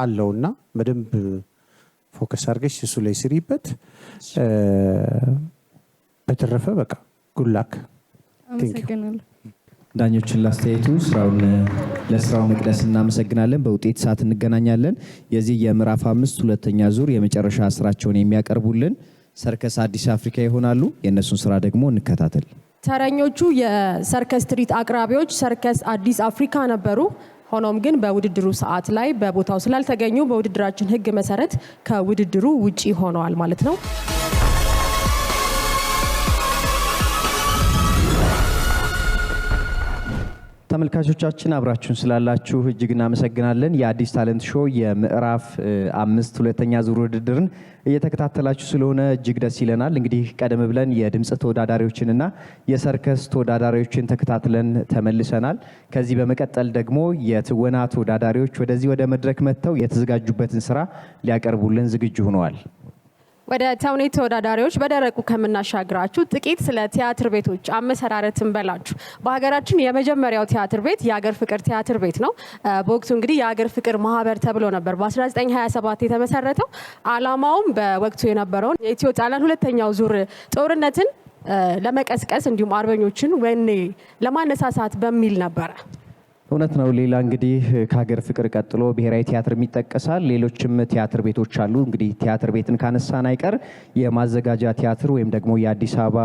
አለውና በደንብ ፎከስ አድርገሽ እሱ ላይ ስሪበት። በተረፈ በቃ ጉላክ ዳኞችን ላስተያየቱ ለስራው መቅደስ እናመሰግናለን። በውጤት ሰዓት እንገናኛለን። የዚህ የምዕራፍ 5 ሁለተኛ ዙር የመጨረሻ ስራቸውን የሚያቀርቡልን ሰርከስ አዲስ አፍሪካ ይሆናሉ። የእነሱን ስራ ደግሞ እንከታተል። ተረኞቹ የሰርከስ ትርኢት አቅራቢዎች ሰርከስ አዲስ አፍሪካ ነበሩ። ሆኖም ግን በውድድሩ ሰዓት ላይ በቦታው ስላልተገኙ በውድድራችን ሕግ መሰረት ከውድድሩ ውጪ ሆነዋል ማለት ነው። ተመልካቾቻችን አብራችሁን ስላላችሁ እጅግ እናመሰግናለን። የአዲስ ታለንት ሾው የምዕራፍ 5 ሁለተኛ ዙር ውድድርን እየተከታተላችሁ ስለሆነ እጅግ ደስ ይለናል። እንግዲህ ቀደም ብለን የድምጽ ተወዳዳሪዎችንና የሰርከስ ተወዳዳሪዎችን ተከታትለን ተመልሰናል። ከዚህ በመቀጠል ደግሞ የትወና ተወዳዳሪዎች ወደዚህ ወደ መድረክ መጥተው የተዘጋጁበትን ስራ ሊያቀርቡልን ዝግጁ ሆነዋል። ወደ ተውኔት ተወዳዳሪዎች በደረቁ ከምናሻግራችሁ ጥቂት ስለ ቲያትር ቤቶች አመሰራረትን በላችሁ። በሀገራችን የመጀመሪያው ቲያትር ቤት የሀገር ፍቅር ቲያትር ቤት ነው። በወቅቱ እንግዲህ የሀገር ፍቅር ማህበር ተብሎ ነበር በ1927 የተመሰረተው። አላማውም በወቅቱ የነበረውን የኢትዮ ጣሊያን ሁለተኛው ዙር ጦርነትን ለመቀስቀስ እንዲሁም አርበኞችን ወኔ ለማነሳሳት በሚል ነበረ። እውነት ነው። ሌላ እንግዲህ ከሀገር ፍቅር ቀጥሎ ብሔራዊ ቲያትር ይጠቀሳል። ሌሎችም ቲያትር ቤቶች አሉ። እንግዲህ ቲያትር ቤትን ካነሳን አይቀር የማዘጋጃ ቲያትር ወይም ደግሞ የአዲስ አበባ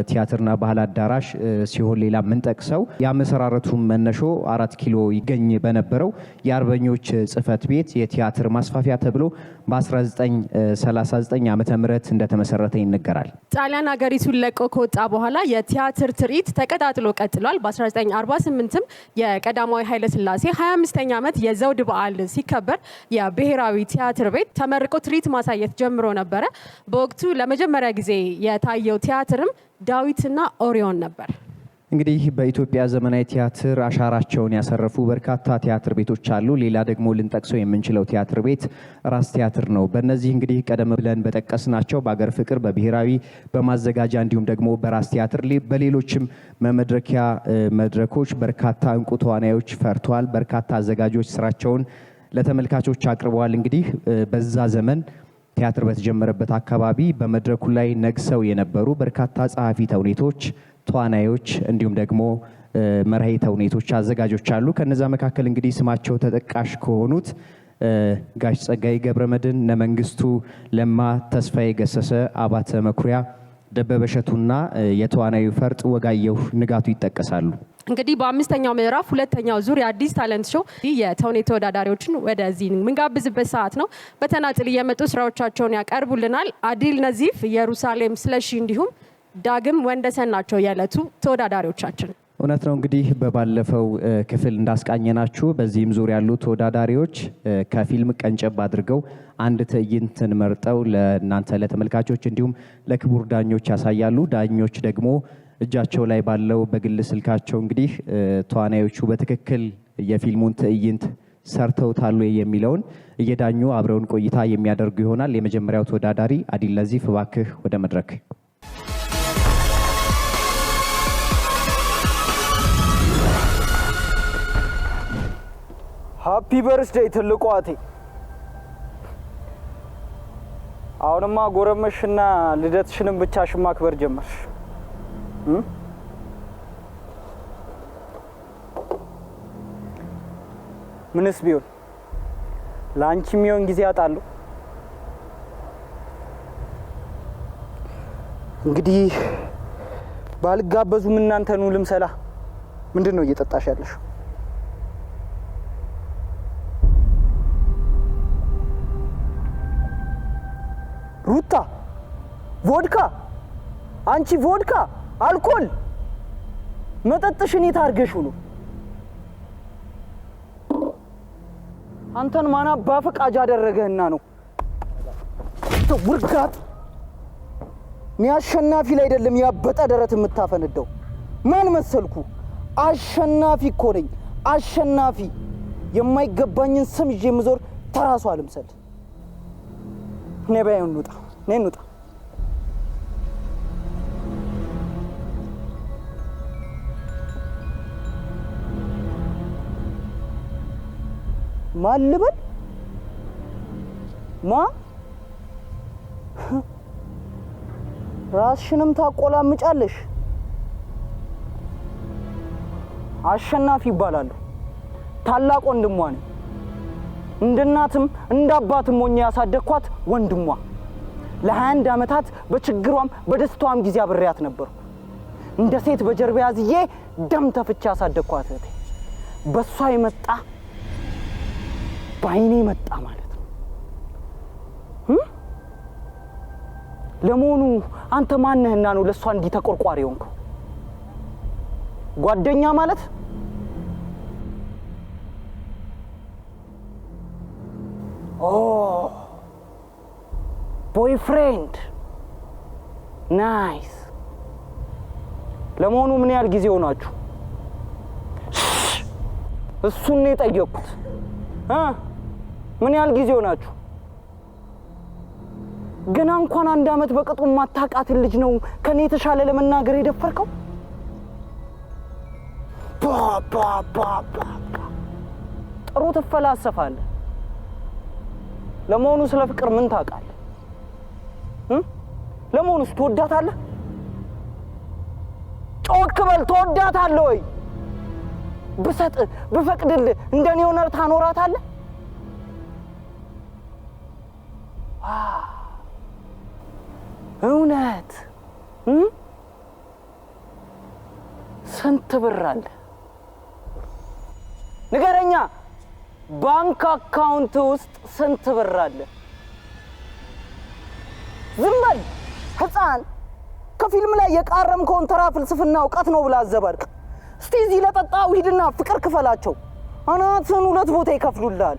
ቲያትርና ባህል አዳራሽ ሲሆን ሌላ የምንጠቅሰው የአመሰራረቱ መነሾ 4 ኪሎ ይገኝ በነበረው የአርበኞች ጽህፈት ቤት የቲያትር ማስፋፊያ ተብሎ በ1939 ዓመተ ምህረት እንደተመሰረተ ይነገራል። ጣሊያን ሀገሪቱን ለቆ ከወጣ በኋላ የቲያትር ትርኢት ተቀጣጥሎ ቀጥሏል። በ1948ም የቀዳማዊ ኃይለ ሥላሴ 25ኛ ዓመት የዘውድ በዓል ሲከበር የብሔራዊ ቲያትር ቤት ተመርቆ ትርኢት ማሳየት ጀምሮ ነበረ። በወቅቱ ለመጀመሪያ ጊዜ የታየው ቲያትርም ዳዊትና ኦሪዮን ነበር። እንግዲህ በኢትዮጵያ ዘመናዊ ቲያትር አሻራቸውን ያሰረፉ በርካታ ቲያትር ቤቶች አሉ። ሌላ ደግሞ ልንጠቅሰው የምንችለው ቲያትር ቤት ራስ ቲያትር ነው። በእነዚህ እንግዲህ ቀደም ብለን በጠቀስናቸው በአገር ፍቅር፣ በብሔራዊ፣ በማዘጋጃ እንዲሁም ደግሞ በራስ ቲያትር በሌሎችም መመድረኪያ መድረኮች በርካታ እንቁ ተዋናዮች ፈርተዋል። በርካታ አዘጋጆች ስራቸውን ለተመልካቾች አቅርበዋል። እንግዲህ በዛ ዘመን ቲያትር በተጀመረበት አካባቢ በመድረኩ ላይ ነግሰው የነበሩ በርካታ ጸሐፊ ተውኔቶች፣ ተዋናዮች እንዲሁም ደግሞ መርሃዊ ተውኔቶች አዘጋጆች አሉ። ከነዛ መካከል እንግዲህ ስማቸው ተጠቃሽ ከሆኑት ጋሽ ጸጋዬ ገብረመድህን፣ እነመንግስቱ ለማ፣ ተስፋዬ ገሰሰ፣ አባተ መኩሪያ፣ ደበበ እሸቱና የተዋናዩ ፈርጥ ወጋየሁ ንጋቱ ይጠቀሳሉ። እንግዲህ በአምስተኛው ምዕራፍ ሁለተኛው ዙር የአዲስ ታለንት ሾው የተውኔት ተወዳዳሪዎችን ወደዚህ የምንጋብዝበት ሰዓት ነው። በተናጥል እየመጡ ስራዎቻቸውን ያቀርቡልናል። አዲል ነዚፍ፣ ኢየሩሳሌም ስለሺ እንዲሁም ዳግም ወንደሰን ናቸው የዕለቱ ተወዳዳሪዎቻችን። እውነት ነው። እንግዲህ በባለፈው ክፍል እንዳስቃኘናችሁ በዚህም ዙር ያሉ ተወዳዳሪዎች ከፊልም ቀንጨብ አድርገው አንድ ትዕይንትን መርጠው ለእናንተ ለተመልካቾች እንዲሁም ለክቡር ዳኞች ያሳያሉ። ዳኞች ደግሞ እጃቸው ላይ ባለው በግል ስልካቸው እንግዲህ ተዋናዮቹ በትክክል የፊልሙን ትዕይንት ሰርተውታል የሚለውን እየዳኙ አብረውን ቆይታ የሚያደርጉ ይሆናል። የመጀመሪያው ተወዳዳሪ አዲል ነዚፍ፣ እባክህ ወደ መድረክ። ሃፒ በርስዴይ ትልቁ አቴ። አሁንማ ጎረመሽና ልደትሽንም ብቻሽን ማክበር ጀመርሽ። ምንስ ቢሆን ለአንቺ የሚሆን ጊዜ አጣለሁ። እንግዲህ ባልጋበዙም እናንተኑ ልምሰላ። ምንድን ነው እየጠጣሽ ያለሽው? ሩታ ቮድካ። አንቺ ቮድካ አልኮል መጠጥሽን የት አድርገሽው ነው? አንተን ማና ባፈቃጅ አደረገህና ነው? ውርጋጥ። እኔ አሸናፊ ላይ አይደለም ያበጠ ደረት የምታፈነደው። ማን መሰልኩ? አሸናፊ እኮ ነኝ። አሸናፊ። የማይገባኝን ስም ይዤ የምዞር ተራሱ አልምሰል። ነባይ እንውጣ፣ ነይ እንውጣ። ማን ልበል? ማ ራስሽንም ታቆላምጫለሽ። አሸናፊ ይባላሉ። ታላቅ ወንድሟ ነኝ። እንደ እናትም እንደ አባትም ሆኜ ያሳደግኳት ወንድሟ። ለ21 ዓመታት በችግሯም በደስታዋም ጊዜ አብሬያት ነበርኩ። እንደ ሴት በጀርባ ያዝዬ ደም ተፍቼ ያሳደግኳት እህቴ በሷ የመጣ ባይኔ መጣ ማለት ነው። ለመሆኑ አንተ ማነህና ነው ለሷ እንዲህ ተቆርቋሪ ሆንከው? ጓደኛ ማለት ቦይፍሬንድ ናይስ። ለመሆኑ ምን ያህል ጊዜ ሆናችሁ? እሱን ነው የጠየቅኩት። ምን ያህል ጊዜ ሆናችሁ? ገና እንኳን 1 ዓመት በቅጡ ማታውቃትን ልጅ ነው ከኔ የተሻለ ለመናገር የደፈርከው? ጥሩ ትፈላሰፋለህ። ለመሆኑ ስለ ፍቅር ምን ታውቃለህ? ለመሆኑስ ትወዳታለህ? ጮክ በል፣ ትወዳታለህ ወይ? ብሰጥ ብፈቅድልህ እንደኔ ሆነህ ታኖራታለህ? እውነት? ስንት ብር አለ? ንገረኛ። ባንክ አካውንት ውስጥ ስንት ብር አለ? ዝም በል ሕፃን። ከፊልም ላይ የቃረምከውን ተራ ፍልስፍና እውቀት ነው ብላ አዘባርቅ። እስቲ እዚህ ለጠጣው ሂድና ፍቅር ክፈላቸው። አናትን 2 ቦታ ይከፍሉልሃል።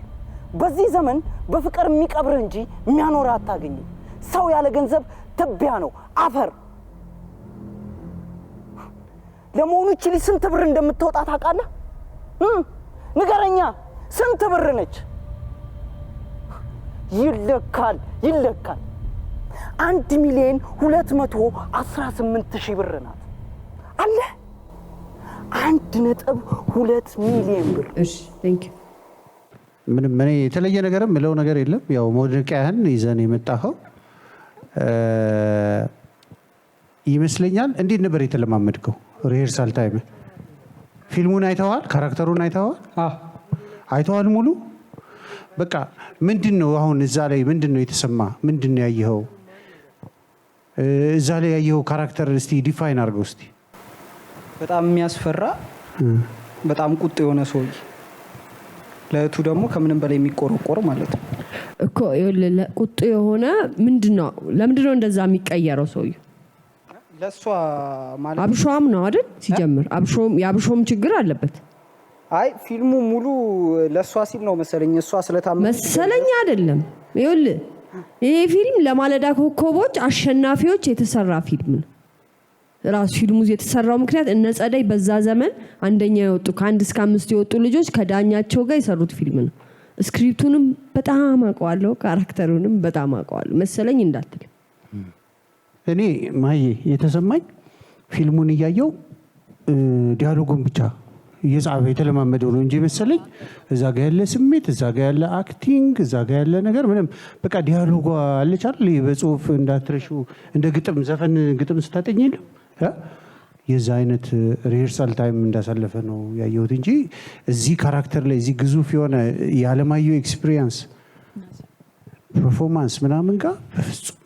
በዚህ ዘመን በፍቅር የሚቀብርህ እንጂ የሚያኖርህ አታገኝም። ሰው ያለ ገንዘብ ትቢያ ነው፣ አፈር። ለመሆኑ እቺ ልጅ ስንት ብር እንደምትወጣ ታውቃለህ? ንገረኛ፣ ስንት ብር ነች? ይለካል ይለካል። 1,218,000 ብር ናት። አለ 1.2 ሚሊዮን ብር። እሺ ቴንክ ዩ። ምንም እኔ የተለየ ነገርም ምለው ነገር የለም። ያው መውደቂያህን ይዘን የመጣኸው ይመስለኛል። እንዴት ነበር የተለማመድከው? ሪሄርሳል ታይም ፊልሙን አይተዋል? ካራክተሩን አይተዋል? አይተዋል ሙሉ? በቃ ምንድነው አሁን እዛ ላይ ምንድነው የተሰማ? ምንድነው ያየኸው? እዛ ላይ ያየኸው ካራክተር እስቲ ዲፋይን አድርገው እስቲ። በጣም የሚያስፈራ በጣም ቁጡ የሆነ ሰውዬ፣ ለእህቱ ደግሞ ከምንም በላይ የሚቆረቆር ማለት ነው እኮ። ቁጡ የሆነ ምንድነው? ለምንድነው እንደዛ የሚቀየረው ሰውዬው? ለሷ ማለት አብሾም ነው አይደል? ሲጀምር የአብሾም ችግር አለበት። አይ ፊልሙ ሙሉ ለሷ ሲል ነው መሰለኝ። እሷ ስለታመመች መሰለኝ አይደለም። ይኸውልህ ይሄ ፊልም ለማለዳ ኮከቦች አሸናፊዎች የተሰራ ፊልም ነው። ራሱ ፊልሙ የተሰራው ምክንያት እነ ጸደይ በዛ ዘመን አንደኛ የወጡ ከ1 እስከ 5 የወጡ ልጆች ከዳኛቸው ጋር የሰሩት ፊልም ነው። ስክሪፕቱንም በጣም አውቀዋለሁ፣ ካራክተሩንም በጣም አውቀዋለሁ መሰለኝ እንዳትል። እኔ ማዬ የተሰማኝ ፊልሙን እያየው ዲያሎጉን ብቻ እየጻፈ የተለማመደው ነው እንጂ መሰለኝ እዛ ጋ ያለ ስሜት፣ እዛ ጋ ያለ አክቲንግ፣ እዛ ጋ ያለ ነገር ምንም በቃ ዲያሎጓ አለች አይደል? በጽሁፍ እንዳትረሹ እንደ ግጥም ዘፈን ግጥም ስታጠኝ የለም የዛ አይነት ሪሄርሳል ታይም እንዳሳለፈ ነው ያየሁት እንጂ እዚህ ካራክተር ላይ እዚህ ግዙፍ የሆነ የዓለማየሁ ኤክስፒሪየንስ ፐርፎርማንስ ምናምን ጋር በፍጹም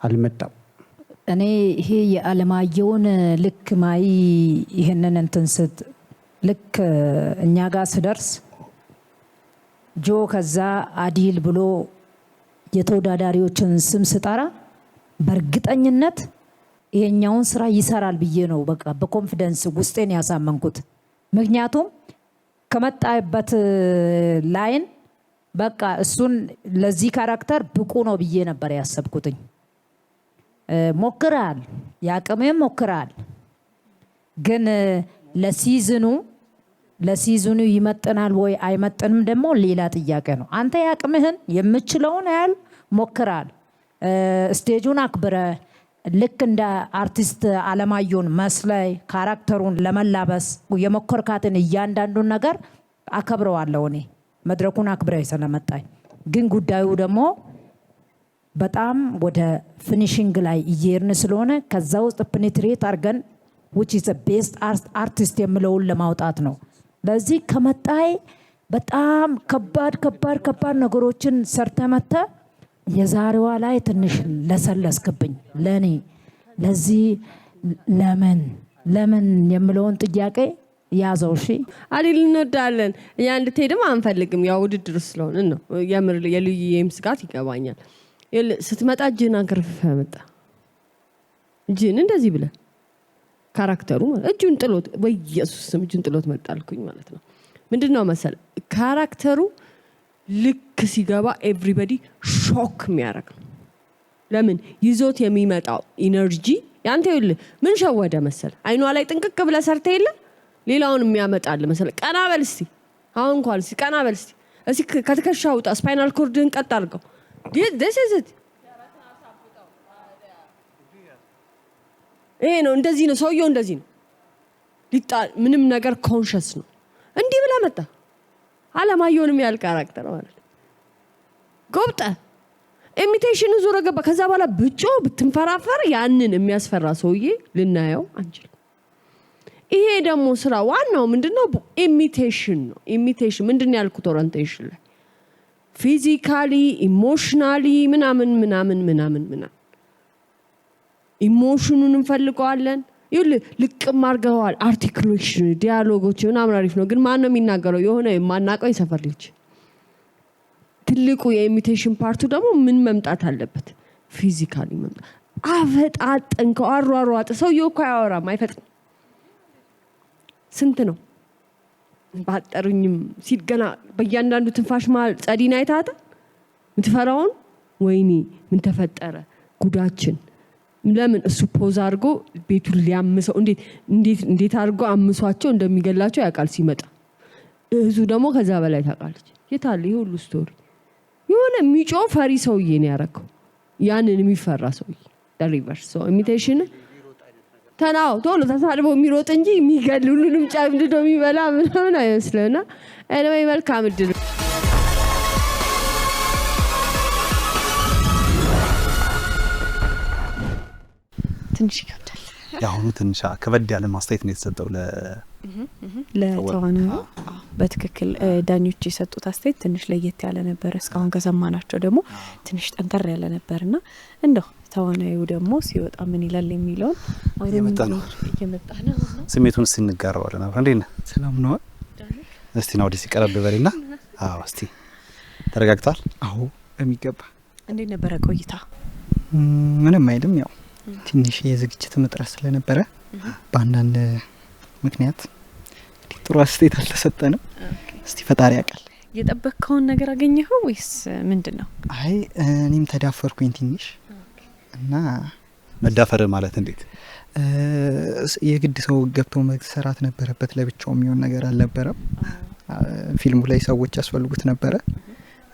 አልመጣም። እኔ ይሄ የዓለማየሁን ልክ ማይ ይሄንን እንትን ልክ እኛ ጋር ስደርስ ጆ ከዛ አዲል ብሎ የተወዳዳሪዎችን ስም ስጠራ በእርግጠኝነት ይሄኛውን ስራ ይሰራል ብዬ ነው በቃ በኮንፊደንስ ውስጤን ያሳመንኩት። ምክንያቱም ከመጣበት ላይን በቃ እሱን ለዚህ ካራክተር ብቁ ነው ብዬ ነበር ያሰብኩትኝ። ሞክራል፣ ያቅምም ሞክራል፣ ግን ለሲዝኑ ይመጥናል ወይ አይመጥንም ደግሞ ሌላ ጥያቄ ነው። አንተ ያቅምህን የምችለውን ያህል ሞክራል። ስቴጁን አክብረ ልክ እንደ አርቲስት ዓለማየሁን መስለይ ካራክተሩን ለመላበስ የሞከርካትን እያንዳንዱን ነገር አከብረዋለሁ እኔ መድረኩን አክብረ ስለመጣኝ። ግን ጉዳዩ ደግሞ በጣም ወደ ፊኒሽንግ ላይ እየሄድን ስለሆነ ከዛ ውስጥ ፔኔትሬት አድርገን which is the best artist የምለውን ለማውጣት ነው። ለዚህ ከመጣይ በጣም ከባድ ነገሮችን ሰርተ መተ የዛሬዋ ላይ ትንሽ ለሰለስክብኝ ለኔ። ለዚህ ለምን የምለውን ጥያቄ ያዘው። እሺ አዲል እንወዳለን፣ እኛ እንድትሄድም አንፈልግም። ያው ውድድር ስለሆነ ነው። የምር የልዩዬም ስጋት ይገባኛል። ስትመጣ እጅህን አንከርፍፈህ መጣ። እጅህን እንደዚህ ብለህ ካራክተሩ እጁን ጥሎት በኢየሱስ ስም እጁን ጥሎት መጣልኩኝ ማለት ነው። ምንድነው መሰለ ካራክተሩ ልክ ልክ ሲገባ ኤቭሪባዲ ሾክ የሚያደርግ ነው። ለምን ይዞት የሚመጣው ኢነርጂ ያንተ ይል ምን ሸወደ መሰለ አይኗ ላይ ጥንቅቅ ብለ ሰርተ የለ ሌላውን የሚያመጣል መሰለ ቀና በል እስቲ አሁን እንኳን እስቲ ቀና በል እስቲ እስቲ ከትከሻው ውጣ ስፓይናል ኮርድን ቀጥ አድርገው this is it ነው እንደዚህ ነው ሰውየው እንደዚህ ነው ምንም ነገር ኮንሽስ ነው እንዲህ ብላ መጣ አለማየሁንም ያል ካራክተር ማለት ጎብጠ ኢሚቴሽን ዙረ ገባ ከዛ በኋላ ብጮ ብትንፈራፈር ያንን የሚያስፈራ ሰውዬ ልናየው አንችልም ይሄ ደግሞ ስራ ዋናው ምንድነው ኢሚቴሽን ነው ኢሚቴሽን ምንድነው ያልኩት ኦሪንቴሽን ላይ ፊዚካሊ ኢሞሽናሊ ምናምን ኢሞሽኑን እንፈልገዋለን ይል ልቅም አርገዋል አርቲኩሌሽን ዲያሎጎች ምናምን አሪፍ ነው ግን ማን ነው የሚናገረው የሆነ የማናቀው ይሰፈር ልጅ ትልቁ የኢሚቴሽን ፓርቱ ደግሞ ምን መምጣት አለበት ፊዚካሊ መምጣት አፈጣጠንከው አሯሯጥ ሰውየው እኮ ያወራም አይፈጥም ስንት ነው ባጠሩኝም ሲገና በእያንዳንዱ ትንፋሽ ማል ጸዲና አይታታ ምትፈራውን ወይኔ ምን ተፈጠረ ጉዳችን ለምን እሱ ፖዝ አድርጎ ቤቱን ሊያምሰው እንዴት አድርጎ አምሷቸው እንደሚገላቸው ያውቃል ሲመጣ እሱ ደግሞ ከዛ በላይ ታውቃለች የታለ ይሄ ሁሉ ስቶሪ የሆነ ሚጮ ፈሪ ሰውዬ ነው ያረከው ያንን የሚፈራ ሰውዬ ሪቨርስ ሶ ኢሚቴሽን ተናው ቶሎ ተሳድቦ የሚሮጥ እንጂ የሚገል ሁሉንም ጫምድዶ የሚበላ ምናምን አይመስለና ኤኒዌይ መልካም እድል ትንሽ ይከብዳል ያሁኑ ትንሽ ከበድ ያለ ማስተያየት ነው የተሰጠው ለተዋናዩ በትክክል ዳኞች የሰጡት አስተያየት ትንሽ ለየት ያለ ነበር እስካሁን ከሰማናቸው ደግሞ ትንሽ ጠንከር ያለ ነበርና እንደው ተዋናዩ ደግሞ ሲወጣ ምን ይላል የሚለው እየመጣ ነው ስሜቱን ስንጋራዋለን አብረን እንዴ ነህ ሰላም ነው እስቲ ነው ወዲህ ሲቀርብ በሪና አዎ እስቲ ተረጋግቷል አዎ የሚገባ እንዴት ነበር ቆይታ ምንም አይደለም ያው ትንሽ የዝግጅት መጥራት ስለነበረ ባንዳንድ ምክንያት ጥሩ አስተያየት አልተሰጠንም እስቲ ፈጣሪ ያውቃል የጠበቅከውን ነገር አገኘኸው ወይስ ምንድነው አይ እኔም ተዳፈርኩኝ ትንሽ እና መዳፈር ማለት እንዴት የግድ ሰው ገብቶ መሰራት ነበረበት ለብቻው የሚሆን ነገር አልነበረም ፊልሙ ላይ ሰዎች ያስፈልጉት ነበረ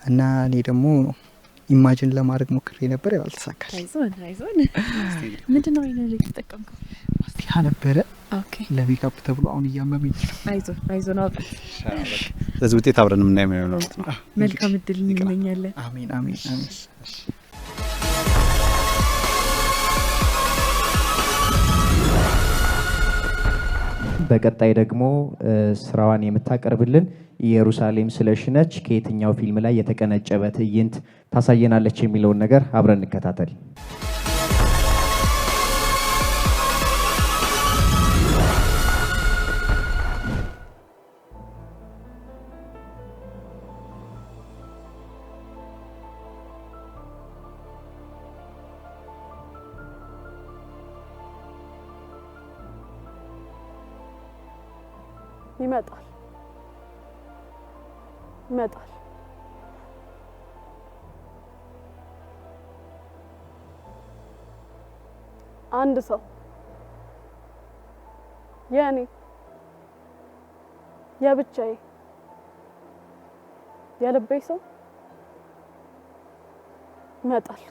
እና እኔ ደግሞ ኢማጂን ለማድረግ ሞክሬ ነበር ያው አልተሳካል አይዞን ምንድነው ኢነርጂ ተጠቀምከው ማስቲካ ነበረ ኦኬ ለሜካፕ ተብሎ አሁን እያመመኝ አይዞን አውጣ ስለዚህ ውጤት አብረን ምን ነው ነው መልካም እድል እንመኛለን አሜን አሜን አሜን በቀጣይ ደግሞ ስራዋን የምታቀርብልን ኢየሩሳሌም ስለሽነች ከየትኛው ፊልም ላይ የተቀነጨበ ትዕይንት ታሳየናለች የሚለውን ነገር አብረን እንከታተል ይመጣል አንድ ሰው የኔ የብቻዬ የልቤ ሰው ይመጣል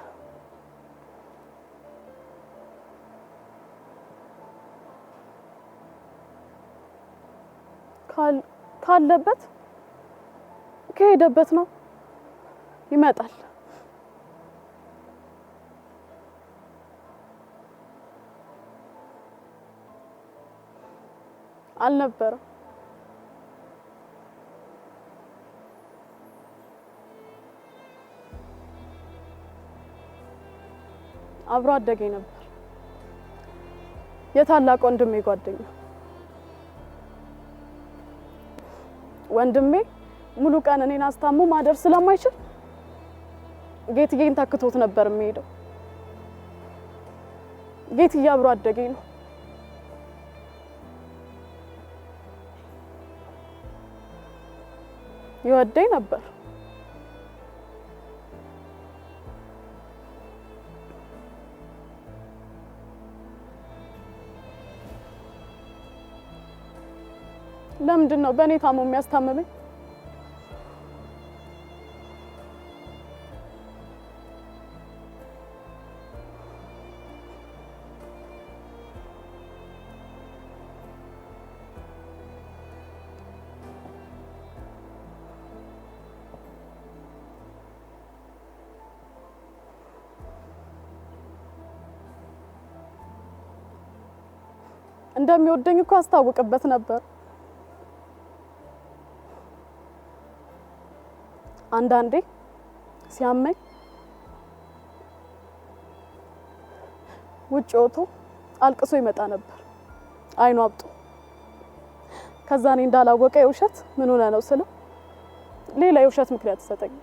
ካለበት ከሄደበት ነው ይመጣል አልነበረ አብሮ አደገ ነበር የታላቅ ወንድሜ ጓደኛ ወንድሜ ሙሉ ቀን እኔን አስታሞ ማደር ስለማይችል ጌትዬን ታክቶት ነበር የሚሄደው ጌትዬ አብሮ አደገ ነው ይወደኝ ነበር ለምንድን ነው በእኔ ታሞ የሚያስታምመኝ? እንደሚወደኝ እኮ አስታውቅበት ነበር። አንዳንዴ ሲያመኝ ውጭ ወጥቶ አልቅሶ ይመጣ ነበር፣ አይኑ አብጦ። ከዛ እኔ እንዳላወቀ የውሸት ምን ሆነ ነው ስለው ሌላ የውሸት ምክንያት ይሰጠኛል።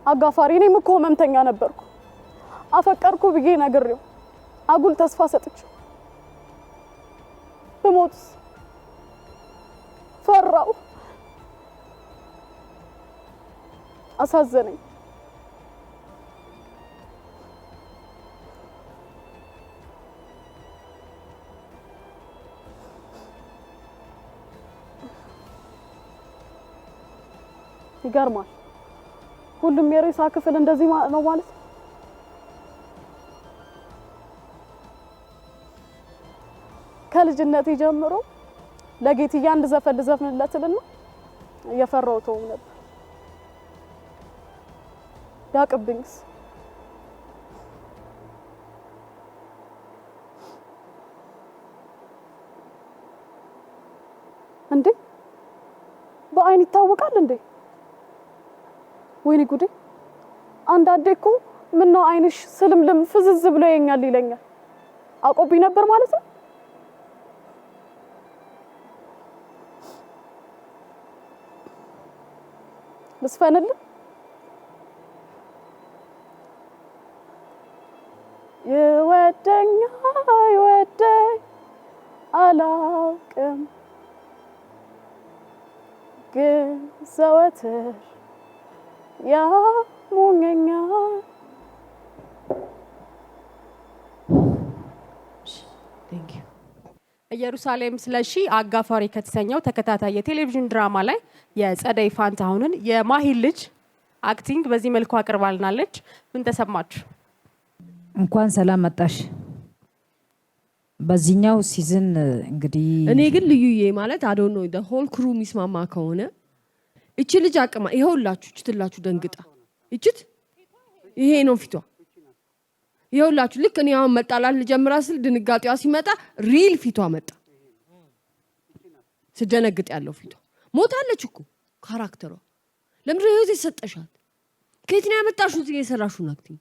አጋፋሪ እኔም እኮ ህመምተኛ ነበርኩ። አፈቀርኩ ብዬ ነግሬው አጉል ተስፋ ሰጥቼው ብሞትስ ፈራው። አሳዘነኝ። ይገርማል። ሁሉም የሬሳ ክፍል እንደዚህ ነው ማለት ነው። ከልጅነቴ ጀምሮ ለጌትዬ አንድ ዘፈን ልዘፍንለትና እየፈራው ተው ነበር። ያቅብኝስ እንዴ? በአይን ይታወቃል እንዴ? ወይኔ ጉዴ! አንዳንዴ እኮ ምን ነው አይንሽ ስልምልም ፍዝዝ ብሎ የኛል ይለኛል። አቆብኝ ነበር ማለት ነው። ልስፈንልህ? ይወደኛል ይወደኝ አላውቅም ግን ዘወትር ያሙኛኛል። ኢየሩሳሌም ስለሺ አጋፋሪ ከተሰኘው ተከታታይ የቴሌቪዥን ድራማ ላይ የጸደይ ፋንታሁንን የማሂን ልጅ አክቲንግ በዚህ መልኩ አቅርባልናለች። ምን ተሰማችሁ? እንኳን ሰላም መጣሽ። በዚህኛው ሲዝን እንግዲህ እኔ ግን ልዩዬ ማለት አዶን ነው the whole crew የሚስማማ ከሆነ እቺ ልጅ አቅማ ይሄውላችሁ እችትላችሁ ደንግጣ እችት ይሄ ነው ፊቷ ይሄውላችሁ ልክ እኔ አሁን መጣላት ልጀምራ ስል ድንጋጤዋ ሲመጣ ሪል ፊቷ መጣ። ስደነግጥ ያለው ፊቷ ሞታለች እኮ ካራክተሯ። ለምንድን ነው እዚህ ሰጠሻት? ከየት ነው ያመጣሽው? እዚህ የሰራሽው አክቲንግ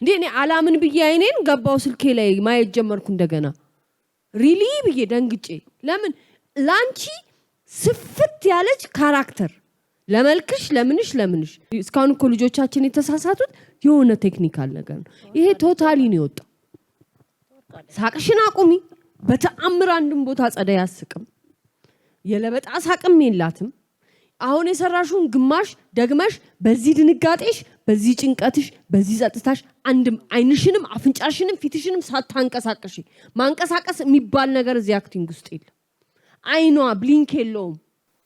እንዴ? እኔ አላምን ብዬ አይኔን ገባው ስልኬ ላይ ማየት ጀመርኩ እንደገና ሪሊ ብዬ ደንግጬ። ለምን ላንቺ ስፍት ያለች ካራክተር ለመልክሽ ለምንሽ እስካሁን እኮ ልጆቻችን የተሳሳቱት የሆነ ቴክኒካል ነገር ነው። ይሄ ቶታሊ ነው የወጣው። ሳቅሽን አቁሚ። በተአምር አንድም ቦታ ጸደይ አያስቅም። የለበጣ ሳቅም የላትም። አሁን የሰራሽውን ግማሽ ደግመሽ በዚህ ድንጋጤሽ፣ በዚህ ጭንቀትሽ፣ በዚህ ጸጥታሽ አንድም አይንሽንም አፍንጫሽንም ፊትሽንም ሳታንቀሳቀሽ ማንቀሳቀስ የሚባል ነገር እዚህ አክቲንግ ውስጥ የለም። አይኗ ብሊንክ የለውም።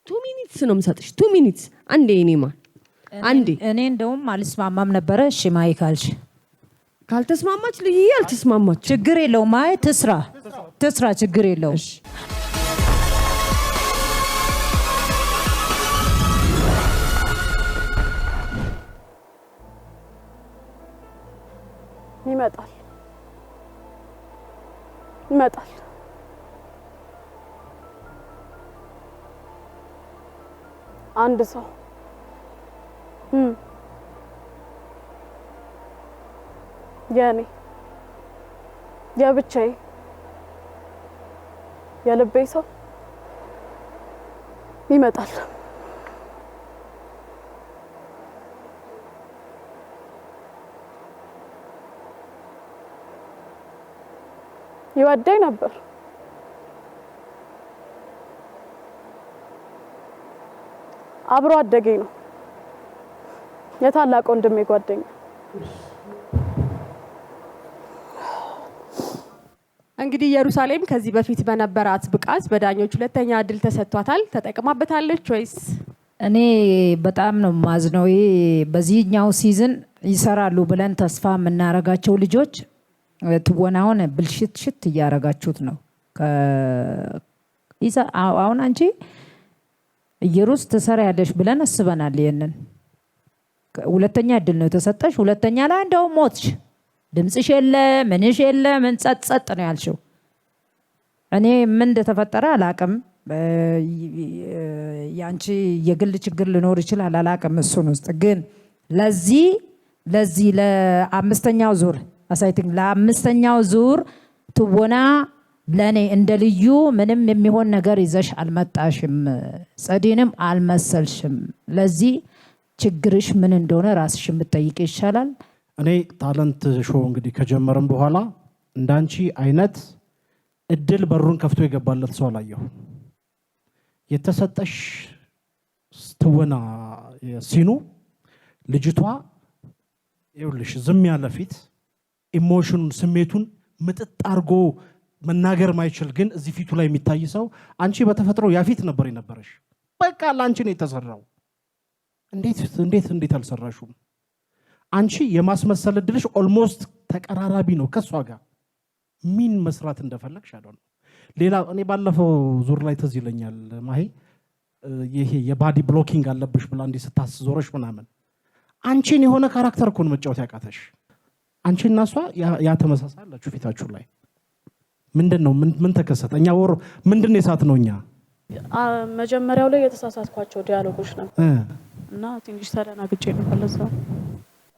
2 ሚኒትስ ነው የምሰጥሽ። 2 ሚኒትስ አንዴ እኔማ አንዴ እኔ እንደውም አልስማማም ነበረ። እሺ ማይ ካልሽ ካልተስማማች ልይ አልተስማማች ችግር የለውም። ማይ ትስራ ችግር የለውም። ይመጣል አንድ ሰው የኔ የብቻዬ የልቤ ሰው ይመጣል። ይወደኝ ነበር። አብሮ አደገኝ ነው። የታላቅ ወንድሜ ጓደኛ እንግዲህ ኢየሩሳሌም ከዚህ በፊት በነበራት ብቃት በዳኞች ሁለተኛ እድል ተሰጥቷታል። ተጠቅማበታለች ወይስ? እኔ በጣም ነው ማዝነው። በዚህኛው ሲዝን ይሰራሉ ብለን ተስፋ የምናረጋቸው ልጆች ትወናውን ብልሽት እያረጋችሁት ነው። አሁን አንቺ ኢየሩስ ትሰሪያለሽ ብለን አስበናል። ይሄንን ሁለተኛ እድል ነው የተሰጠሽ። ሁለተኛ ላይ እንደው ሞትሽ፣ ድምጽሽ የለ ምንሽ የለ ምን ጸጥ ነው ያልሽው። እኔ ምን እንደተፈጠረ አላቅም። ያንቺ የግል ችግር ሊኖር ይችላል አላቅም። እሱን ውስጥ ግን ለዚህ ለአምስተኛው ዙር አሳይቲንግ ለአምስተኛው ዙር ትወና ለኔ እንደ ልዩ ምንም የሚሆን ነገር ይዘሽ አልመጣሽም። ጸዲንም አልመሰልሽም። ለዚህ ችግርሽ ምን እንደሆነ ራስሽ የምትጠይቅ ይሻላል። እኔ ታለንት ሾው እንግዲህ ከጀመረም በኋላ እንዳንቺ አይነት እድል በሩን ከፍቶ የገባለት ሰው አላየሁ። የተሰጠሽ ትወና ሲኑ ልጅቷ ይኸውልሽ ዝም ያለ ፊት ኢሞሽኑን ስሜቱን ምጥጥ አርጎ መናገር ማይችል ግን እዚህ ፊቱ ላይ የሚታይ ሰው አንቺ በተፈጥሮ ያ ፊት ነበር የነበረሽ። በቃ ላንቺ ነው የተሰራው። እንዴት አልሰራሽም? አንቺ የማስመሰል እድልሽ ኦልሞስት ተቀራራቢ ነው ከሷ ጋር። ምን መስራት እንደፈለግሽ አይደል? ሌላ እኔ ባለፈው ዙር ላይ ተዝ ይለኛል ማሂ ይሄ የባዲ ብሎኪንግ አለብሽ ብላ እንዲ ስታስዞረሽ ምናምን አንቺን የሆነ ካራክተር እኮ ነው መጫወት ያቃተሽ። አንቺና እሷ ያ ተመሳሳላችሁ ፊታችሁ ላይ ምንድነው? ምን ተከሰተ? እኛ ወር ምንድነው የሳት ነው? እኛ መጀመሪያው ላይ የተሳሳትኳቸው ዲያሎጎች ነበር እና ትንሽ ተደናግጬ ነው ለዛ።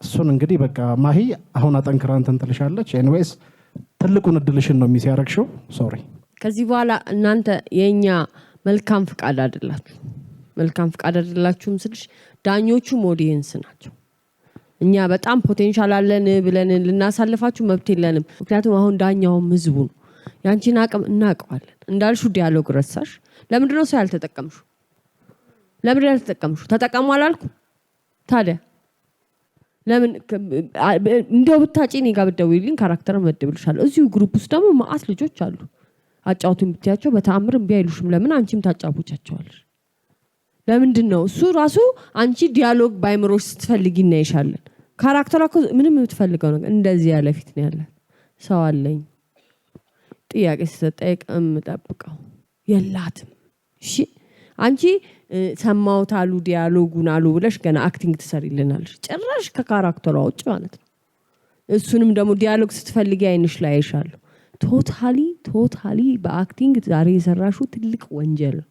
እሱን እንግዲህ በቃ ማሂ አሁን አጠንክራ እንትን ትልሻለች። ኤኒዌይስ ትልቁን እድልሽን ነው የሚያረክሽው። ሶሪ ከዚህ በኋላ እናንተ የኛ መልካም ፍቃድ አይደላችሁ። መልካም ፍቃድ አይደላችሁም ስልሽ ዳኞቹ ኦዲየንስ ናቸው። እኛ በጣም ፖቴንሻል አለን ብለን ልናሳልፋችሁ መብት የለንም። ምክንያቱም አሁን ዳኛውም ህዝቡ ነው። ያንቺን አቅም እናውቀዋለን። እንዳልሹ ዲያሎግ ረሳሽ። ለምንድን ነው ሰው ያልተጠቀምሹ? ለምንድን ነው ያልተጠቀምሹ? ተጠቀሙ አላልኩ ታዲያ? ለምን እንደው ብታጪ እኔ ጋር ብትደውይልኝ ካራክተር መድብልሻለሁ። እዚሁ ግሩፕ ውስጥ ደግሞ ማአት ልጆች አሉ። አጫውቱኝ ብትያቸው በተአምር እምቢ አይሉሽም። ለምን አንቺም ታጫውቻቸዋለሽ? ለምንድን ነው እሱ ራሱ አንቺ ዲያሎግ ባይምሮሽ ስትፈልጊ እናይሻለን። ካራክተሯ እኮ ምንም የምትፈልገው ነገር እንደዚህ ያለ ፊት ነው ያላት። ሰው አለኝ ጥያቄ ስትጠይቅ እምጠብቀው የላትም። እሺ አንቺ ሰማሁት አሉ ዲያሎጉን አሉ ብለሽ ገና አክቲንግ ትሰሪልናለሽ። ጭራሽ ከካራክተሯ ውጭ ማለት ነው። እሱንም ደግሞ ዲያሎግ ስትፈልጊ አይንሽ ላይ አይሻለሁ። ቶታሊ በአክቲንግ ዛሬ የሰራሹ ትልቅ ወንጀል ነው።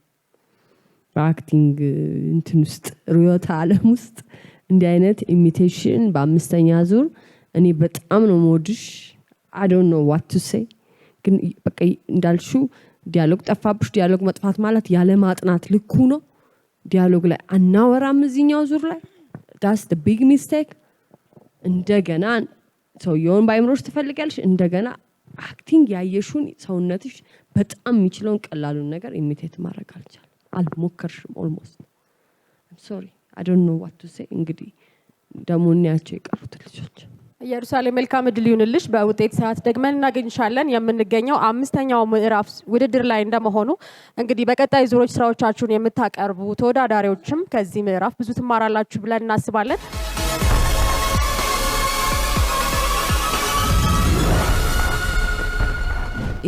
በአክቲንግ እንትን ውስጥ ርዕዮተ ዓለም ውስጥ እንዲህ አይነት ኢሚቴሽን በአምስተኛ ዙር እኔ በጣም ነው ሞድሽ። I don't know what to say። ግን በቃ እንዳልሹ ዲያሎግ ጠፋብሽ። ዲያሎግ መጥፋት ማለት ያለ ማጥናት ልኩ ነው። ዲያሎግ ላይ አናወራም እዚህኛው ዙር ላይ that's the big mistake። እንደገና ሰውየውን ባይምሮሽ ትፈልጋለሽ። እንደገና አክቲንግ ያየሹን ሰውነትሽ በጣም የሚችለውን ቀላሉን ነገር ኢሚቴት ማድረግ አልቻለም። አልሞከርሽም። ኦልሞስት I'm sorry I don't know what to say። እንግዲህ ደግሞ እናያቸው የቀሩት ልጆች። ኢየሩሳሌም መልካም እድል ይሁንልሽ። በውጤት ሰዓት ደግመን እናገኝሻለን። የምንገኘው አምስተኛው ምዕራፍ ውድድር ላይ እንደመሆኑ እንግዲህ በቀጣይ ዙሮች ስራዎቻችሁን የምታቀርቡ ተወዳዳሪዎችም ከዚህ ምዕራፍ ብዙ ትማራላችሁ ብለን እናስባለን።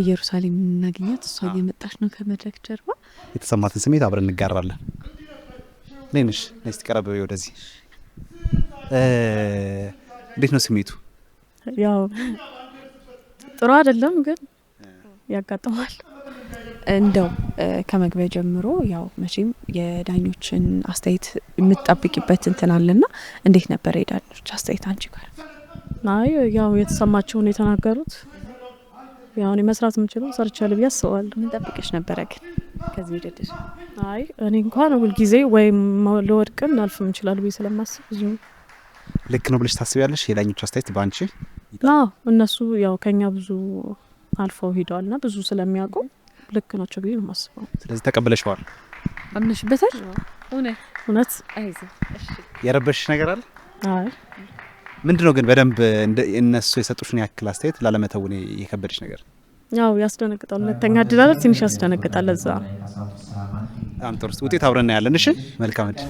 ኢየሩሳሌም እናገኛት። እሷ እየመጣች ነው ከመድረክ ጀርባ። የተሰማትን ስሜት አብረን እንጋራለን። ነሽ ነስቲ ቀረበ ወደዚህ። እንዴት ነው ስሜቱ? ያው ጥሩ አይደለም ግን ያጋጥማል። እንደው ከመግቢያ ጀምሮ ያው መቼም የዳኞችን አስተያየት የምትጠብቂበት እንትን አለና እንዴት ነበር የዳኞች አስተያየት አንቺ ጋር? አይ ያው የተሰማቸውን የተናገሩት ያው እኔ መስራት የምችለው ሰርቻለሁ ብዬ አስባለሁ። ምን ጠብቀሽ ነበረ ግን ከዚህ ውድድር? አይ እኔ እንኳን ሁል ጊዜ ወይም ለወድቅን አልፍ እንችላለን ብዬ ስለማስብ ብዙ ልክ ነው ብለሽ ታስቢያለሽ? የዳኞች አስተያየት ባንቺ? አዎ እነሱ ያው ከኛ ብዙ አልፈው ሄደዋልና ብዙ ስለሚያውቁ ልክ ናቸው ብዬ ነው የማስበው። ስለዚህ ተቀበለሽዋል? አምነሽበታል? እውነት አይዞህ። እሺ የረበሽ ነገር አለ? አይ ምንድነው ግን በደንብ እነሱ የሰጡሽን ያክል አስተያየት ላለመተውን የከበደሽ ነገር? ያው ያስደነግጣል። ሁለተኛ እድል አለ ትንሽ ያስደነግጣል። ለዛ በጣም ጥሩ ውጤት አብረን ያለን። እሺ መልካም እድል።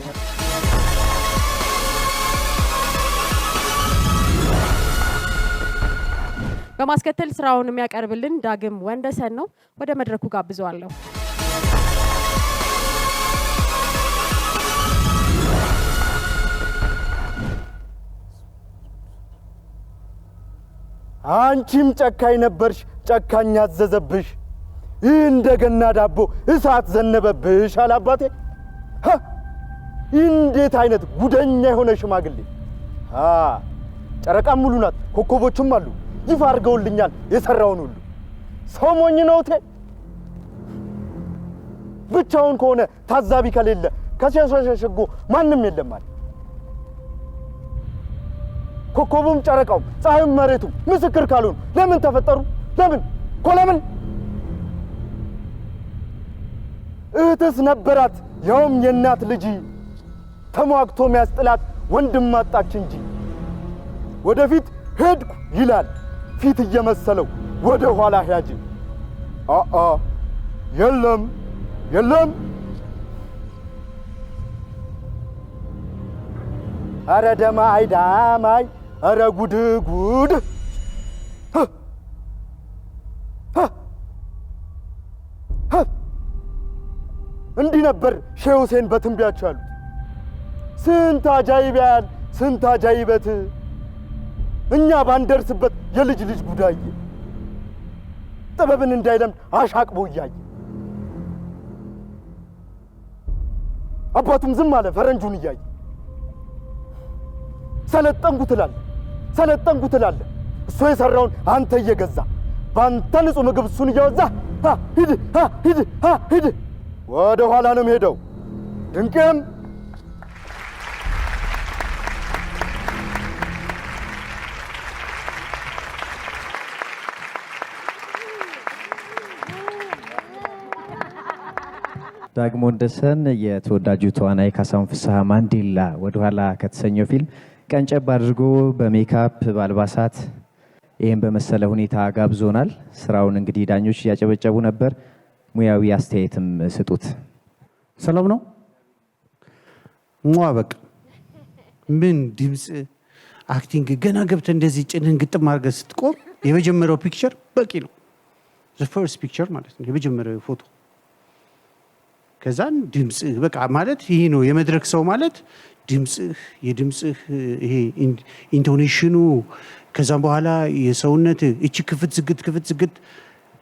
በማስከተል ስራውን የሚያቀርብልን ዳግም ወንደሰን ነው። ወደ መድረኩ ጋብዘዋለሁ። አንቺም ጨካኝ ነበርሽ፣ ጨካኝ አዘዘብሽ፣ እንደገና ዳቦ እሳት ዘነበብሽ አላባቴ። እንዴት አይነት ጉደኛ የሆነ ሽማግሌ! ጨረቃም ሙሉ ናት፣ ኮከቦችም አሉ፣ ይፋ አድርገውልኛል የሰራውን ሁሉ። ሰው ሞኝ ነው እቴ። ብቻውን ከሆነ ታዛቢ ከሌለ ከሸሸጎ ማንም የለም አለ። ኮከቡም ጨረቃው ፀሐዩም መሬቱ ምስክር ካልሆኑ ለምን ተፈጠሩ? ለምን ለምን? እህትስ ነበራት ያውም የእናት ልጅ፣ ተሟግቶ ሚያስጥላት ወንድም አጣች እንጂ። ወደፊት ሄድኩ ይላል ፊት እየመሰለው ወደ ኋላ ሂያጅ። የለም የለም። አረ ደማይ ዳማይ፣ አረ ጉድ ጉድ። እንዲህ ነበር ሼህ ሁሴን በትንቢያቸው ያሉት። ስንት አጃይብ ያያል ስንት አጃይበት፣ እኛ ባንደርስበት የልጅ ልጅ ጉዳዬ። ጥበብን እንዳይለምድ አሻቅቦ እያየ አባቱም ዝም አለ ፈረንጁን እያየ። ሰለጠንኩ ትላለህ ሰለጠንኩ ትላለህ፣ እሱ የሰራውን አንተ እየገዛ በአንተ ንጹህ ምግብ እሱን እያወዛ ሂድ ሂድ ሂድ። ወደ ኋላ ነው የምሄደው ድንቄም። ዳግም ወንደሰን የተወዳጁ ተዋናይ ካሳሁን ፍስሐ ማንዴላ ወደኋላ ከተሰኘው ፊልም ቀንጨብ አድርጎ በሜካፕ በአልባሳት ይህን በመሰለ ሁኔታ ጋብዞናል። ስራውን እንግዲህ ዳኞች እያጨበጨቡ ነበር። ሙያዊ አስተያየትም ስጡት። ሰላም ነው በቃ ምን ድምፅ አክቲንግ ገና ገብተህ እንደዚህ ጭንህን ግጥም አድርገህ ስትቆም የመጀመሪያው ፒክቸር በቂ ነው። ፈርስት ፒክቸር ማለት ነው የመጀመሪያው ፎቶ። ከዛን ድምፅህ በቃ ማለት ይሄ ነው የመድረክ ሰው ማለት ድምፅህ፣ የድምፅህ ይሄ ኢንቶኔሽኑ፣ ከዛም በኋላ የሰውነት እቺ ክፍት ዝግት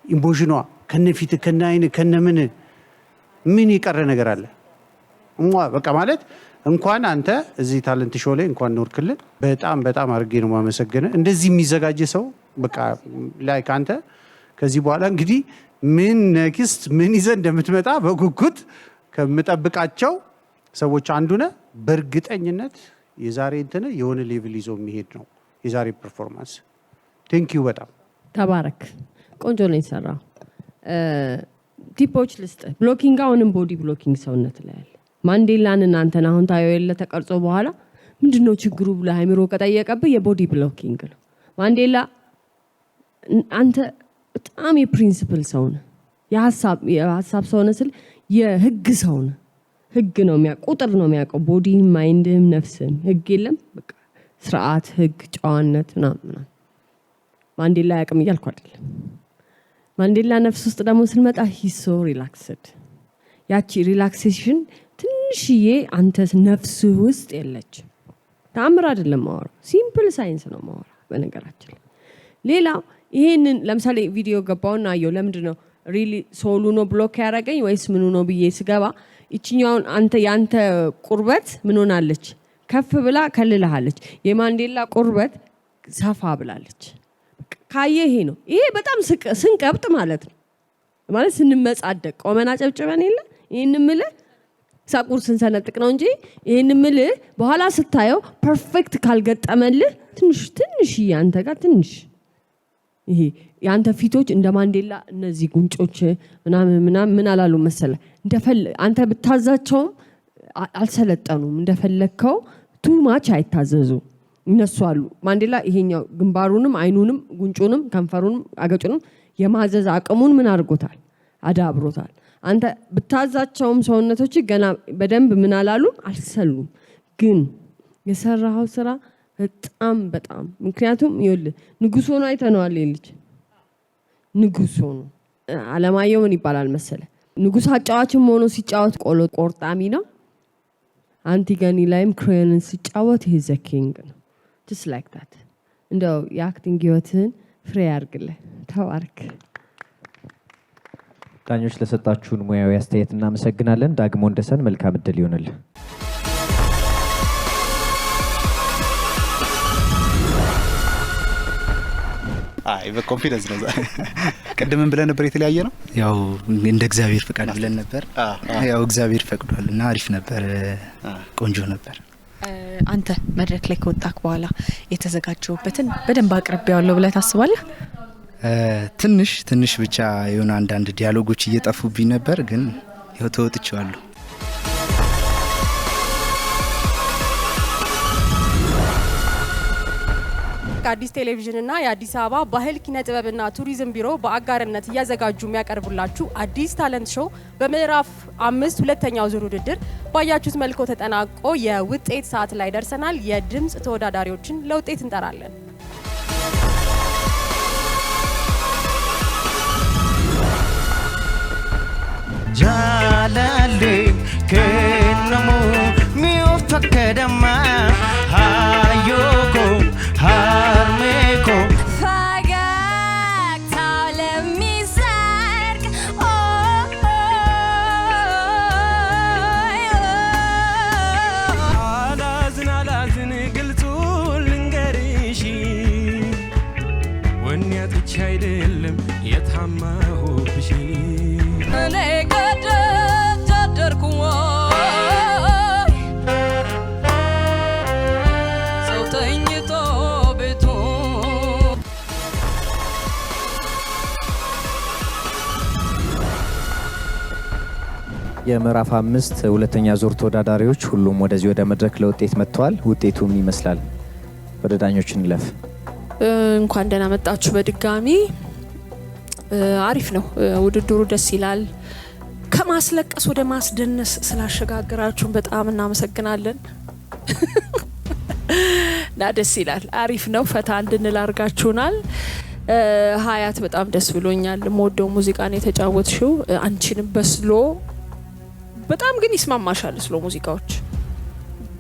ኢምቦዥኗ ከነፊት ከነ አይን ከነ ምን የቀረ ነገር አለ? በቃ ማለት እንኳን አንተ እዚህ ታለንት ሾው ላይ እንኳን ኖርክልን። በጣም በጣም አድርጌ ነው ማመሰግነ። እንደዚህ የሚዘጋጅ ሰው በቃ ላይክ አንተ ከዚህ በኋላ እንግዲህ ምን ኔክስት ምን ይዘህ እንደምትመጣ በጉጉት ከምጠብቃቸው ሰዎች አንዱ ነህ። በእርግጠኝነት የዛሬ እንትን የሆነ ሌቭል ይዞ የሚሄድ ነው የዛሬ ፐርፎርማንስ። ቴንክ ዩ በጣም ተባረክ። ቆንጆ ነው የሰራው። ቲፖች ልስጥ። ብሎኪንግ አሁንም ቦዲ ብሎኪንግ ሰውነት ላይ ያለ ማንዴላን እናንተን አሁን ታየው የለ ተቀርጾ በኋላ ምንድነው ችግሩ ብለህ አይምሮ ከጠየቀብህ የቦዲ ብሎኪንግ ነው። ማንዴላ አንተ በጣም የፕሪንሲፕል ሰው ነህ፣ የሀሳብ ሰው ነህ ስል የህግ ሰው ነህ። ህግ ነው የሚያውቀው፣ ቁጥር ነው የሚያውቀው። ቦዲህም ማይንድህም ነፍስህም ህግ የለም በቃ ስርዓት፣ ህግ፣ ጨዋነት ምናምን ማንዴላ ያቅም እያልኩ አይደለም። ማንዴላ ነፍስ ውስጥ ደግሞ ስንመጣ ሂሶ ሪላክስድ። ያቺ ሪላክሴሽን ትንሽዬ አንተ ነፍስ ውስጥ የለች። ተአምር አይደለም ማወራ፣ ሲምፕል ሳይንስ ነው ማወራ። በነገራችን ሌላው ይሄንን ለምሳሌ ቪዲዮ ገባውና አየው። ለምንድን ነው ሪሊ ሶሉ ነው ብሎክ ያደረገኝ ወይስ ምኑ ነው ብዬ ስገባ ይችኛውን ያንተ ቁርበት ምን ሆናለች? ከፍ ብላ ከልልሃለች። የማንዴላ ቁርበት ሰፋ ብላለች። ካየ ይሄ ነው። ይሄ በጣም ስንቀብጥ ማለት ነው። ማለት ስንመጻደቅ ቆመና ጨብጭበን የለ ይሄን ምልህ ሳቁር ስንሰነጥቅ ነው እንጂ ይሄን ምልህ በኋላ ስታየው ፐርፌክት ካልገጠመልህ ትንሽ ያንተ ጋር ትንሽ ይሄ ያንተ ፊቶች እንደ ማንዴላ እነዚህ ጉንጮች ምናምን ምን አላሉ መሰለ አንተ ብታዛቸውም አልሰለጠኑም። እንደፈለከው ቱ ማች አይታዘዙ እነሱ አሉ። ማንዴላ ይሄኛው ግንባሩንም አይኑንም ጉንጩንም ከንፈሩንም አገጩንም የማዘዝ አቅሙን ምን አድርጎታል? አዳብሮታል። አንተ ብታዛቸውም ሰውነቶች ገና በደንብ ምን አላሉም አልሰሉም። ግን የሰራው ስራ በጣም ምክንያቱም ይኸውልህ ንጉስ ሆኖ አይተነዋል። ልጅ ንጉስ ሆኖ አለማየሁ ምን ይባላል መሰለ ንጉስ አጫዋችም ሆኖ ሲጫወት ቆሎ ቆርጣሚ ነው። አንቲገኒ ላይም ክሬንን ሲጫወት ሂዝ ዘ ኪንግ ነው። just like that እንደው የአክቲንግ ህይወትን ፍሬ ያርግልህ። ተባረክ። ዳኞች ለሰጣችሁን ሙያዊ አስተያየት እናመሰግናለን። ዳግሞ እንደሰን መልካም እድል ይሆንልህ። አይ በኮንፊደንስ ነው። ቀደምን ብለን ነበር የተለያየ ነው። ያው እንደ እግዚአብሔር ፍቃድ ብለን ነበር። ያው እግዚአብሔር ፈቅዷል እና አሪፍ ነበር፣ ቆንጆ ነበር። አንተ መድረክ ላይ ከወጣክ በኋላ የተዘጋጀውበትን በደንብ አቅርቤዋለሁ ብለህ ታስባለህ? ትንሽ ብቻ የሆነ አንዳንድ ዲያሎጎች እየጠፉብኝ ነበር፣ ግን ያው ተወጥቼዋለሁ። አዲስ ቴሌቪዥንና የአዲስ አበባ ባህል ኪነ ጥበብና ቱሪዝም ቢሮ በአጋርነት እያዘጋጁ የሚያቀርቡላችሁ አዲስ ታለንት ሾው በምዕራፍ 5 ሁለተኛው ዙር ውድድር ባያችሁት መልኩ ተጠናቆ የውጤት ሰዓት ላይ ደርሰናል። የድምጽ ተወዳዳሪዎችን ለውጤት እንጠራለን። ጃላሌ ከነሙ ሚውፈከደማ ሃዮኮ ሃርሜኮ ፈገግታው ለሚሰርቅ አላዝን ግልጹ ልንገርሽ ወኔ አጥቼ አይደለም የታማሁብሽ እኔ ገደት አደርኩ ሰው ተኝቶ ቤቱ የምዕራፍ 5 ሁለተኛ ዙር ተወዳዳሪዎች ሁሉም ወደዚህ ወደ መድረክ ለውጤት መጥተዋል። ውጤቱ ምን ይመስላል? ወደ ዳኞች እንለፍ። እንኳን ደህና መጣችሁ በድጋሚ። አሪፍ ነው ውድድሩ፣ ደስ ይላል። ከማስለቀስ ወደ ማስደነስ ስላሸጋግራችሁን በጣም እናመሰግናለን። እና ደስ ይላል፣ አሪፍ ነው። ፈታ እንድንል አድርጋችሁናል። ሀያት በጣም ደስ ብሎኛል። የምወደው ሙዚቃን የተጫወትሽው አንቺንም በስሎ በጣም ግን ይስማማሻል። ስሎ ሙዚቃዎች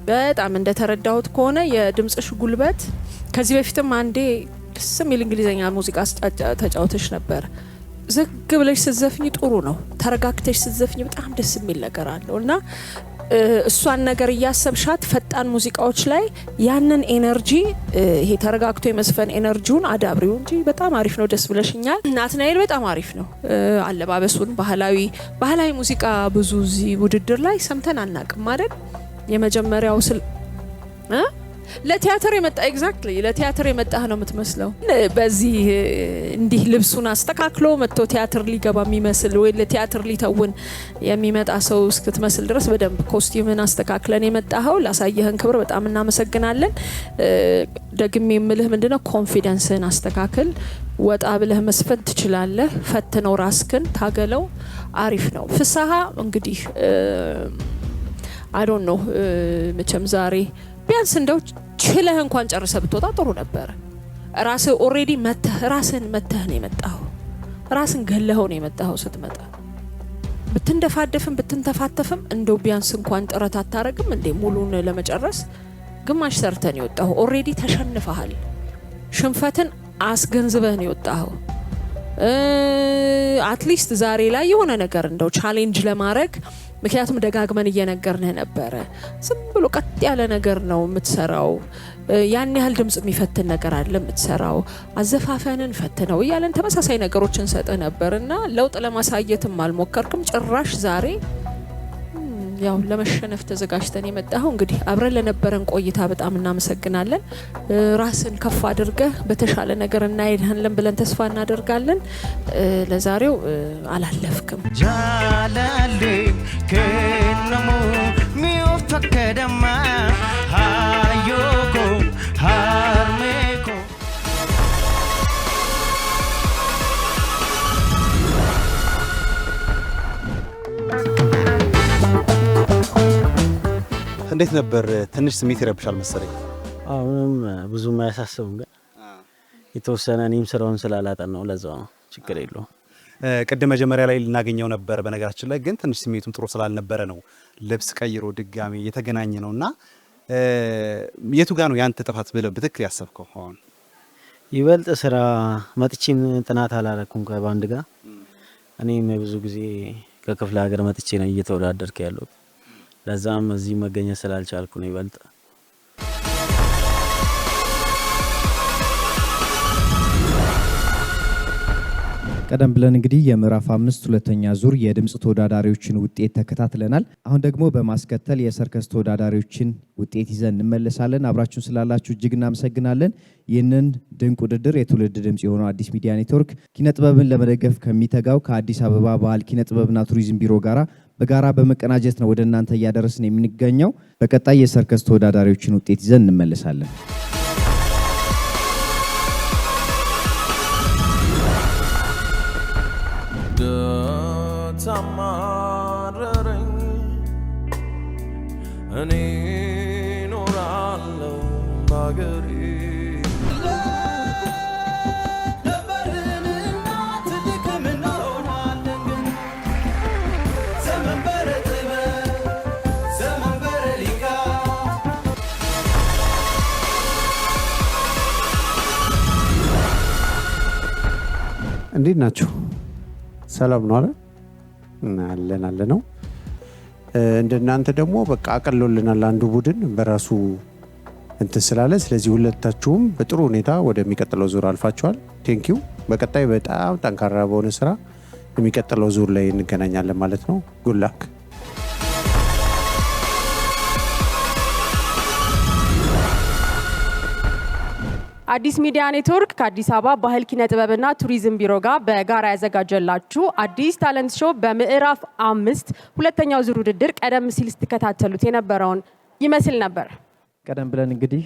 በጣም እንደተረዳሁት ከሆነ የድምጽሽ ጉልበት ከዚህ በፊትም አንዴ ደስ የሚል እንግሊዘኛ ሙዚቃ ተጫውተሽ ነበር። ዝግ ብለሽ ስትዘፍኝ ጥሩ ነው። ተረጋግተሽ ስትዘፍኝ በጣም ደስ የሚል ነገር አለው እና እሷን ነገር እያሰብሻት ፈጣን ሙዚቃዎች ላይ ያንን ኤነርጂ ይሄ ተረጋግቶ የመስፈን ኤነርጂውን አዳብሪው እንጂ በጣም አሪፍ ነው። ደስ ብለሽኛል። ናትናኤል በጣም አሪፍ ነው። አለባበሱን ባህላዊ ሙዚቃ ብዙ እዚህ ውድድር ላይ ሰምተን አናቅም አይደል? የመጀመሪያው ለቲያትር የመጣ ኤግዛክትሊ ለቲያትር የመጣህ ነው የምትመስለው። በዚህ እንዲህ ልብሱን አስተካክሎ መጥቶ ቲያትር ሊገባ የሚመስል ወይ ለቲያትር ሊተውን የሚመጣ ሰው እስክትመስል ድረስ በደንብ ኮስቲዩምን አስተካክለን የመጣኸው። ላሳየህን ክብር በጣም እናመሰግናለን። ደግሜ የምልህ ምንድነው ኮንፊደንስን አስተካክል። ወጣ ብለህ መስፈን ትችላለህ። ፈትነው ራስክን ታገለው። አሪፍ ነው። ፍስሀ እንግዲህ አይ ዶንት ኖ መቼም ዛሬ ቢያንስ እንደው ችለህ እንኳን ጨርሰ ብትወጣ ጥሩ ነበር። ራስህ ኦሬዲ ራስህን መተህ ነው የመጣኸው። ራስን ገለኸው ነው የመጣኸው። ስትመጣ ብትንደፋደፍም ብትንተፋተፍም እንደው ቢያንስ እንኳን ጥረት አታረግም እንዴ? ሙሉን ለመጨረስ ግማሽ ሰርተን የወጣኸው ኦሬዲ ተሸንፈሃል። ሽንፈትን አስገንዝበህ ነው የወጣኸው። አትሊስት ዛሬ ላይ የሆነ ነገር እንደው ቻሌንጅ ለማድረግ ምክንያቱም ደጋግመን እየነገርንህ ነበረ። ዝም ብሎ ቀጥ ያለ ነገር ነው የምትሰራው። ያን ያህል ድምጽ የሚፈትን ነገር አለ የምትሰራው። አዘፋፈንን ፈትነው እያለን ተመሳሳይ ነገሮችን ሰጥህ ነበርና ለውጥ ለማሳየትም አልሞከርክም ጭራሽ። ዛሬ ያው ለመሸነፍ ተዘጋጅተን የመጣኸው። እንግዲህ አብረን ለነበረን ቆይታ በጣም እናመሰግናለን። ራስን ከፍ አድርገህ በተሻለ ነገር እናይደህለን ብለን ተስፋ እናደርጋለን። ለዛሬው አላለፍክም። ጃላሌ ከነሙ ሚውፈከደማ ሃዮኮ ሃርሜኮ እንዴት ነበር? ትንሽ ስሜት ይረብሻል መሰለኝ። ምንም ብዙም አያሳስብም፣ ግን የተወሰነ እኔም ስራውን ስላላጠናው ለዛው ነው። ችግር የለውም። ቅድም መጀመሪያ ላይ ልናገኘው ነበር በነገራችን ላይ፣ ግን ትንሽ ስሜቱም ጥሩ ስላልነበረ ነው ልብስ ቀይሮ ድጋሚ የተገናኘ ነውና የቱ ጋር ነው ያንተ ጥፋት ብለህ በትክክል ያሰብከው? አሁን ይበልጥ ስራ መጥቼም ጥናት አላረኩም ከባንድ ጋር። እኔም ብዙ ጊዜ ከክፍለ ሀገር መጥቼ ነው እየተወዳደርኩ ያለው። ለዛም እዚህ መገኘት ስላልቻልኩ ነው ይበልጥ። ቀደም ብለን እንግዲህ የምዕራፍ 5 ሁለተኛ ዙር የድምጽ ተወዳዳሪዎችን ውጤት ተከታትለናል። አሁን ደግሞ በማስከተል የሰርከስ ተወዳዳሪዎችን ውጤት ይዘን እንመለሳለን። አብራችሁን ስላላችሁ እጅግ እናመሰግናለን። ይህንን ድንቅ ውድድር የትውልድ ድምጽ የሆነው አዲስ ሚዲያ ኔትወርክ ኪነጥበብን ለመደገፍ ከሚተጋው ከአዲስ አበባ ባህል ኪነጥበብና ቱሪዝም ቢሮ ጋራ በጋራ በመቀናጀት ነው ወደ እናንተ እያደረስን የምንገኘው። በቀጣይ የሰርከስ ተወዳዳሪዎችን ውጤት ይዘን እንመለሳለን። ተማረረኝ እኔ ኖራለሁ ባገሬ እንዴት ናችሁ? ሰላም ነው አይደል? አለ ነው። እንደናንተ ደግሞ በቃ አቀሎልናል አንዱ ቡድን በራሱ እንትን ስላለ። ስለዚህ ሁለታችሁም በጥሩ ሁኔታ ወደሚቀጥለው ዙር አልፋችኋል። ቴንኪው። በቀጣይ በጣም ጠንካራ በሆነ ስራ የሚቀጥለው ዙር ላይ እንገናኛለን ማለት ነው። ጉድ ላክ። አዲስ ሚዲያ ኔትወርክ ከአዲስ አበባ ባህል ኪነ ጥበብና ቱሪዝም ቢሮ ጋር በጋራ ያዘጋጀላችሁ አዲስ ታለንት ሾው በምዕራፍ 5 ሁለተኛው ዙር ውድድር ቀደም ሲል ስትከታተሉት የነበረውን ይመስል ነበር። ቀደም ብለን እንግዲህ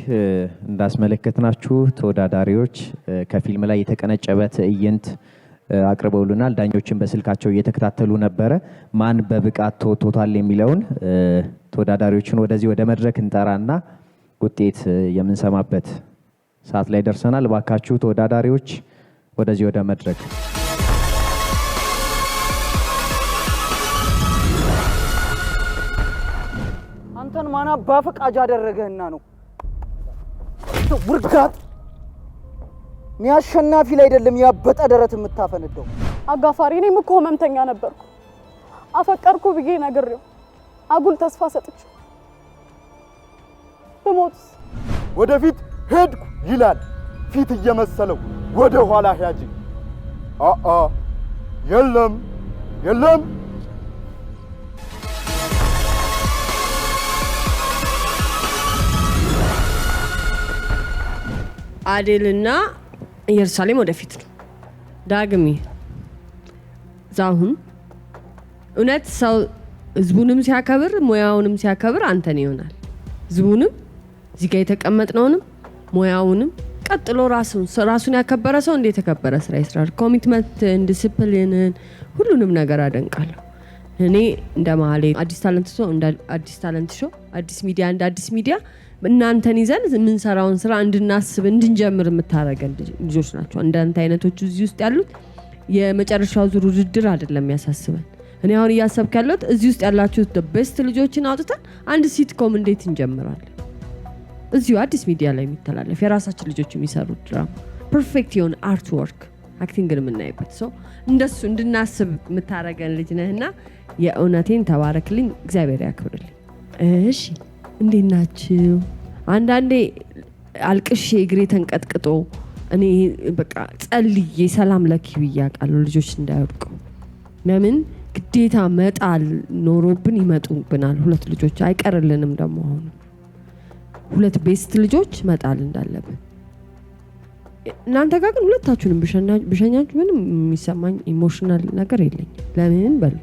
እንዳስመለከትናችሁ ተወዳዳሪዎች ከፊልም ላይ የተቀነጨበ ትዕይንት አቅርበውልናል። ዳኞችን በስልካቸው እየተከታተሉ ነበረ። ማን በብቃት ተወጥቶታል የሚለውን ተወዳዳሪዎችን ወደዚህ ወደ መድረክ እንጠራና ውጤት የምንሰማበት ሰዓት ላይ ደርሰናል። ባካችሁ ተወዳዳሪዎች ወደዚህ ወደ መድረክ። አንተን ማና ባፈቃጅ አደረገህና ነው ውርጋት። እኔ አሸናፊ ላይ አይደለም ያበጠ ደረት የምታፈነደው። አጋፋሪ እኔም እኮ ህመምተኛ ነበርኩ። አፈቀርኩ ብዬ ነግሬው አጉል ተስፋ ሰጥቼ በሞትስ ወደፊት ሄድኩ ይላል ፊት እየመሰለው ወደ ኋላ ያጂ የለም የለም። አዴልና ኢየሩሳሌም ወደፊት ነው። ዳግሚ ዛሁን እውነት ሰው ህዝቡንም ሲያከብር ሙያውንም ሲያከብር አንተን ይሆናል። ህዝቡንም እዚህ ጋር የተቀመጥነውንም ሙያውንም ቀጥሎ ራሱን ያከበረ ሰው እንዴት የተከበረ ስራ ይስራል። ኮሚትመንትን፣ ዲሲፕሊንን ሁሉንም ነገር አደንቃለሁ። እኔ እንደ ማህሌ አዲስ ታለንት ሾው አዲስ ሚዲያ እንደ አዲስ ሚዲያ እናንተን ይዘን የምንሰራውን ስራ እንድናስብ እንድንጀምር የምታደርገን ልጆች ናቸው። እንዳንተ አይነቶቹ እዚህ ውስጥ ያሉት የመጨረሻው ዙር ውድድር አይደለም የሚያሳስበን። እኔ አሁን እያሰብክ ያለሁት እዚህ ውስጥ ያላችሁት ቤስት ልጆችን አውጥተን አንድ ሲትኮም እንዴት እንጀምራለን? እዚሁ አዲስ ሚዲያ ላይ የሚተላለፍ የራሳችን ልጆች የሚሰሩት ድራማ ፐርፌክት የሆነ አርት ወርክ አክቲንግን የምናይበት ሰው እንደሱ እንድናስብ የምታደርገን ልጅ ነህና የእውነቴን ተባረክልኝ፣ እግዚአብሔር ያክብርልኝ። እሺ እንዴት ናችሁ? አንዳንዴ አልቅሼ እግሬ ተንቀጥቅጦ እኔ በቃ ጸልዬ ሰላም ለኪ ብዬ አውቃለሁ ልጆች እንዳይወድቁ። ለምን ግዴታ መጣል ኖሮብን ይመጡብናል። ሁለት ልጆች አይቀርልንም ደግሞ አሁን ሁለት ቤስት ልጆች መጣል እንዳለብን። እናንተ ጋር ግን ሁለታችሁንም ብሸኛችሁ ምንም የሚሰማኝ ኢሞሽናል ነገር የለኝም። ለምን በሉ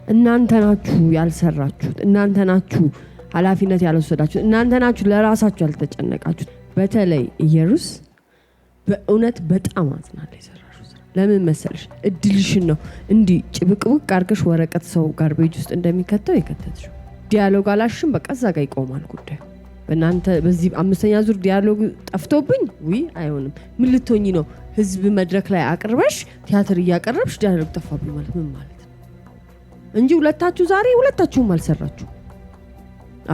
እናንተ ናችሁ ያልሰራችሁት፣ እናንተ ናችሁ ኃላፊነት ያልወሰዳችሁት፣ እናንተ ናችሁ ለራሳችሁ ያልተጨነቃችሁት። በተለይ ኢየሩስ በእውነት በጣም አዝናለሁ የሰራሽው ስራ። ለምን መሰልሽ? እድልሽን ነው እንዲህ ጭብቅብቅ አድርገሽ ወረቀት ሰው ጋርቤጅ ውስጥ እንደሚከተው የከተትሽው። ዲያሎግ አላሽም በቃ እዛ ጋር ይቆማል ጉዳዩ። በእናንተ በዚህ 5ኛ ዙር ዲያሎግ ጠፍቶብኝ አይሆንም። ምን ልትሆኚ ነው? ህዝብ መድረክ ላይ አቅርበሽ ቲያትር እያቀረብሽ ዲያሎግ ጠፋብኝ ማለት ምን ማለት ነው? እንጂ ሁለታችሁ ዛሬ ሁለታችሁም አልሰራችሁ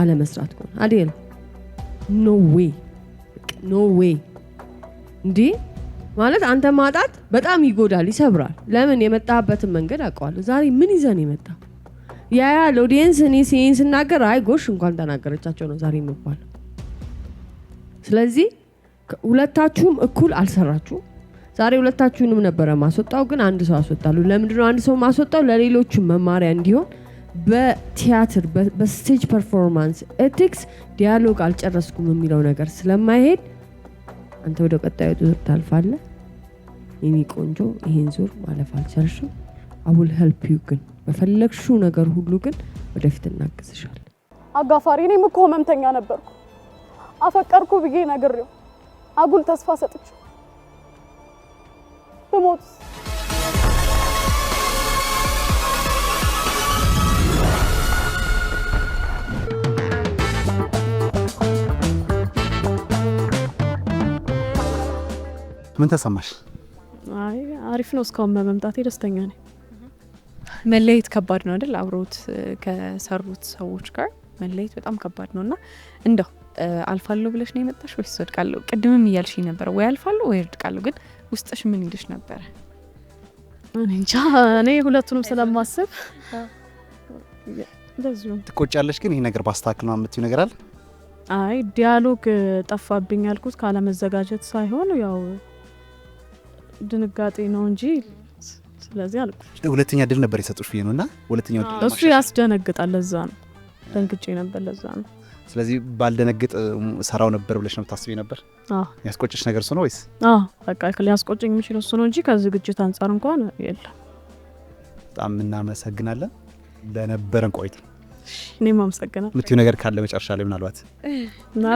አለመስራት ነው አይደል? ኖ ዌይ እንዴ ማለት አንተ ማጣት በጣም ይጎዳል፣ ይሰብራል። ለምን የመጣበትን መንገድ አውቀዋለሁ። ዛሬ ምን ይዘን የመጣ ያ ለኦዲየንስ እኔ ሲናገር አይ ጎሽ እንኳን ተናገረቻቸው ነው ዛሬ የሚባለው። ስለዚህ ሁለታችሁም እኩል አልሰራችሁ። ዛሬ ሁለታችሁንም ነበረ ማስወጣው፣ ግን አንድ ሰው አስወጣሉ። ለምንድን ነው አንድ ሰው ማስወጣው? ለሌሎቹ መማሪያ እንዲሆን። በቲያትር በስቴጅ ፐርፎርማንስ ኤቲክስ ዲያሎግ አልጨረስኩም የሚለው ነገር ስለማይሄድ አንተ ወደ ቀጣዩ ዙር ታልፋለህ። የኔ ቆንጆ ይሄን ዙር ማለፍ አልቻልሽም። I will help you ግን በፈለግሽው ነገር ሁሉ ግን ወደፊት እናግዝሻለን። አጋፋሪ እኔም እኮ ህመምተኛ ነበርኩ። አፈቀርኩ ብዬ ነግሬው አጉል ተስፋ ሰጥቼ በሞት ምን ተሰማሽ? አይ አሪፍ ነው። እስካሁን በመምጣቴ ደስተኛ ነኝ። መለየት ከባድ ነው አይደል? አብሮት ከሰሩት ሰዎች ጋር መለየት በጣም ከባድ ነውና እንደው አልፋለሁ ብለሽ ነው የመጣሽ ወይስ ወድቃለሁ? ቅድምም እያልሽ ነበር ወይ አልፋለሁ ወይ ወድቃለሁ፣ ግን ውስጥሽ ምን ይልሽ ነበር? እኔ እንጃ። እኔ ሁለቱንም ስለማስብ እንደዚሁ ትቆጫለሽ። ግን ይሄ ነገር ባስተካክል ነው የምትይው ነገር አለ? አይ ዲያሎግ ጠፋብኝ ያልኩት ካለመዘጋጀት ሳይሆን ያው ድንጋጤ ነው እንጂ ስለዚህ አልኩሽ። ሁለተኛ ድል ነበር የሰጡሽ ብዬ ነውና ሁለተኛው ድል እሱ ያስደነግጣል። ለዛ ነው ደንግጬ ነበር። ለዛ ነው። ስለዚህ ባልደነግጥ ሰራው ነበር ብለሽ ነው ታስቢ ነበር? ያስቆጭሽ ነገር እሱ ነው ወይስ? በቃ ሊያስቆጭኝ የሚችለው እሱ ነው እንጂ ከዝግጅት አንጻር እንኳን የለም። በጣም እናመሰግናለን ለነበረን ቆይታ። እኔም አመሰግናለሁ። የምትይው ነገር ካለ መጨረሻ ላይ ምናልባት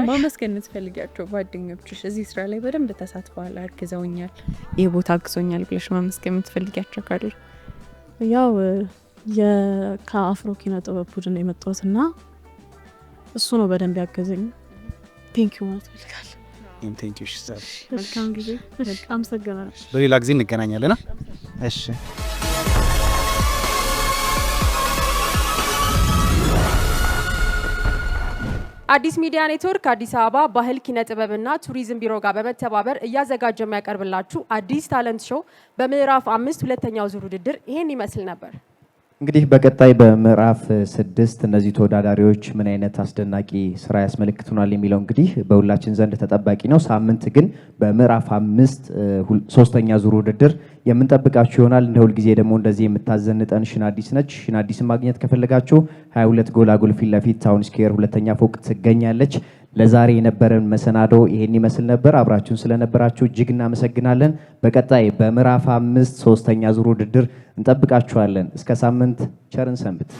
ማመስገን የምትፈልጊያቸው ጓደኞችሽ እዚህ ስራ ላይ በደንብ ተሳትፈዋል፣ አግዘውኛል፣ ይሄ ቦታ አግዞኛል ብለሽ ማመስገን የምትፈልጊያቸው ካለ? ያው ከአፍሮ ኪነ ጥበብ ቡድን የመጣሁትና እሱ ነው በደንብ ያገዘኝ። ቴንኪዩ ማለት ፈልጋለሁ። ቴንኪዩ። መልካም ጊዜ። አመሰግናለሁ። በሌላ ጊዜ እንገናኛለን። እሺ። አዲስ ሚዲያ ኔትወርክ አዲስ አበባ ባህል ኪነ ጥበብና ቱሪዝም ቢሮ ጋር በመተባበር እያዘጋጀ የሚያቀርብላችሁ አዲስ ታለንት ሾው በምዕራፍ 5 ሁለተኛው ዙር ውድድር ይሄን ይመስል ነበር። እንግዲህ በቀጣይ በምዕራፍ 6 እነዚህ ተወዳዳሪዎች ምን አይነት አስደናቂ ስራ ያስመለክቱናል የሚለው እንግዲህ በሁላችን ዘንድ ተጠባቂ ነው። ሳምንት ግን በምዕራፍ 5 ሶስተኛ ዙር ውድድር የምንጠብቃችሁ ይሆናል። እንደ ሁልጊዜ ደግሞ እንደዚህ የምታዘንጠን ሽናዲስ ነች። ሽናዲስን ማግኘት ከፈለጋችሁ 22 ጎላጎል ፊት ለፊት ታውን ስኩዌር ሁለተኛ ፎቅ ትገኛለች። ለዛሬ የነበረን መሰናዶ ይሄን ይመስል ነበር። አብራችሁን ስለነበራችሁ እጅግ እናመሰግናለን። በቀጣይ በምዕራፍ 5 ሶስተኛ ዙር ውድድር እንጠብቃችኋለን። እስከ ሳምንት ቸርን ሰንብት።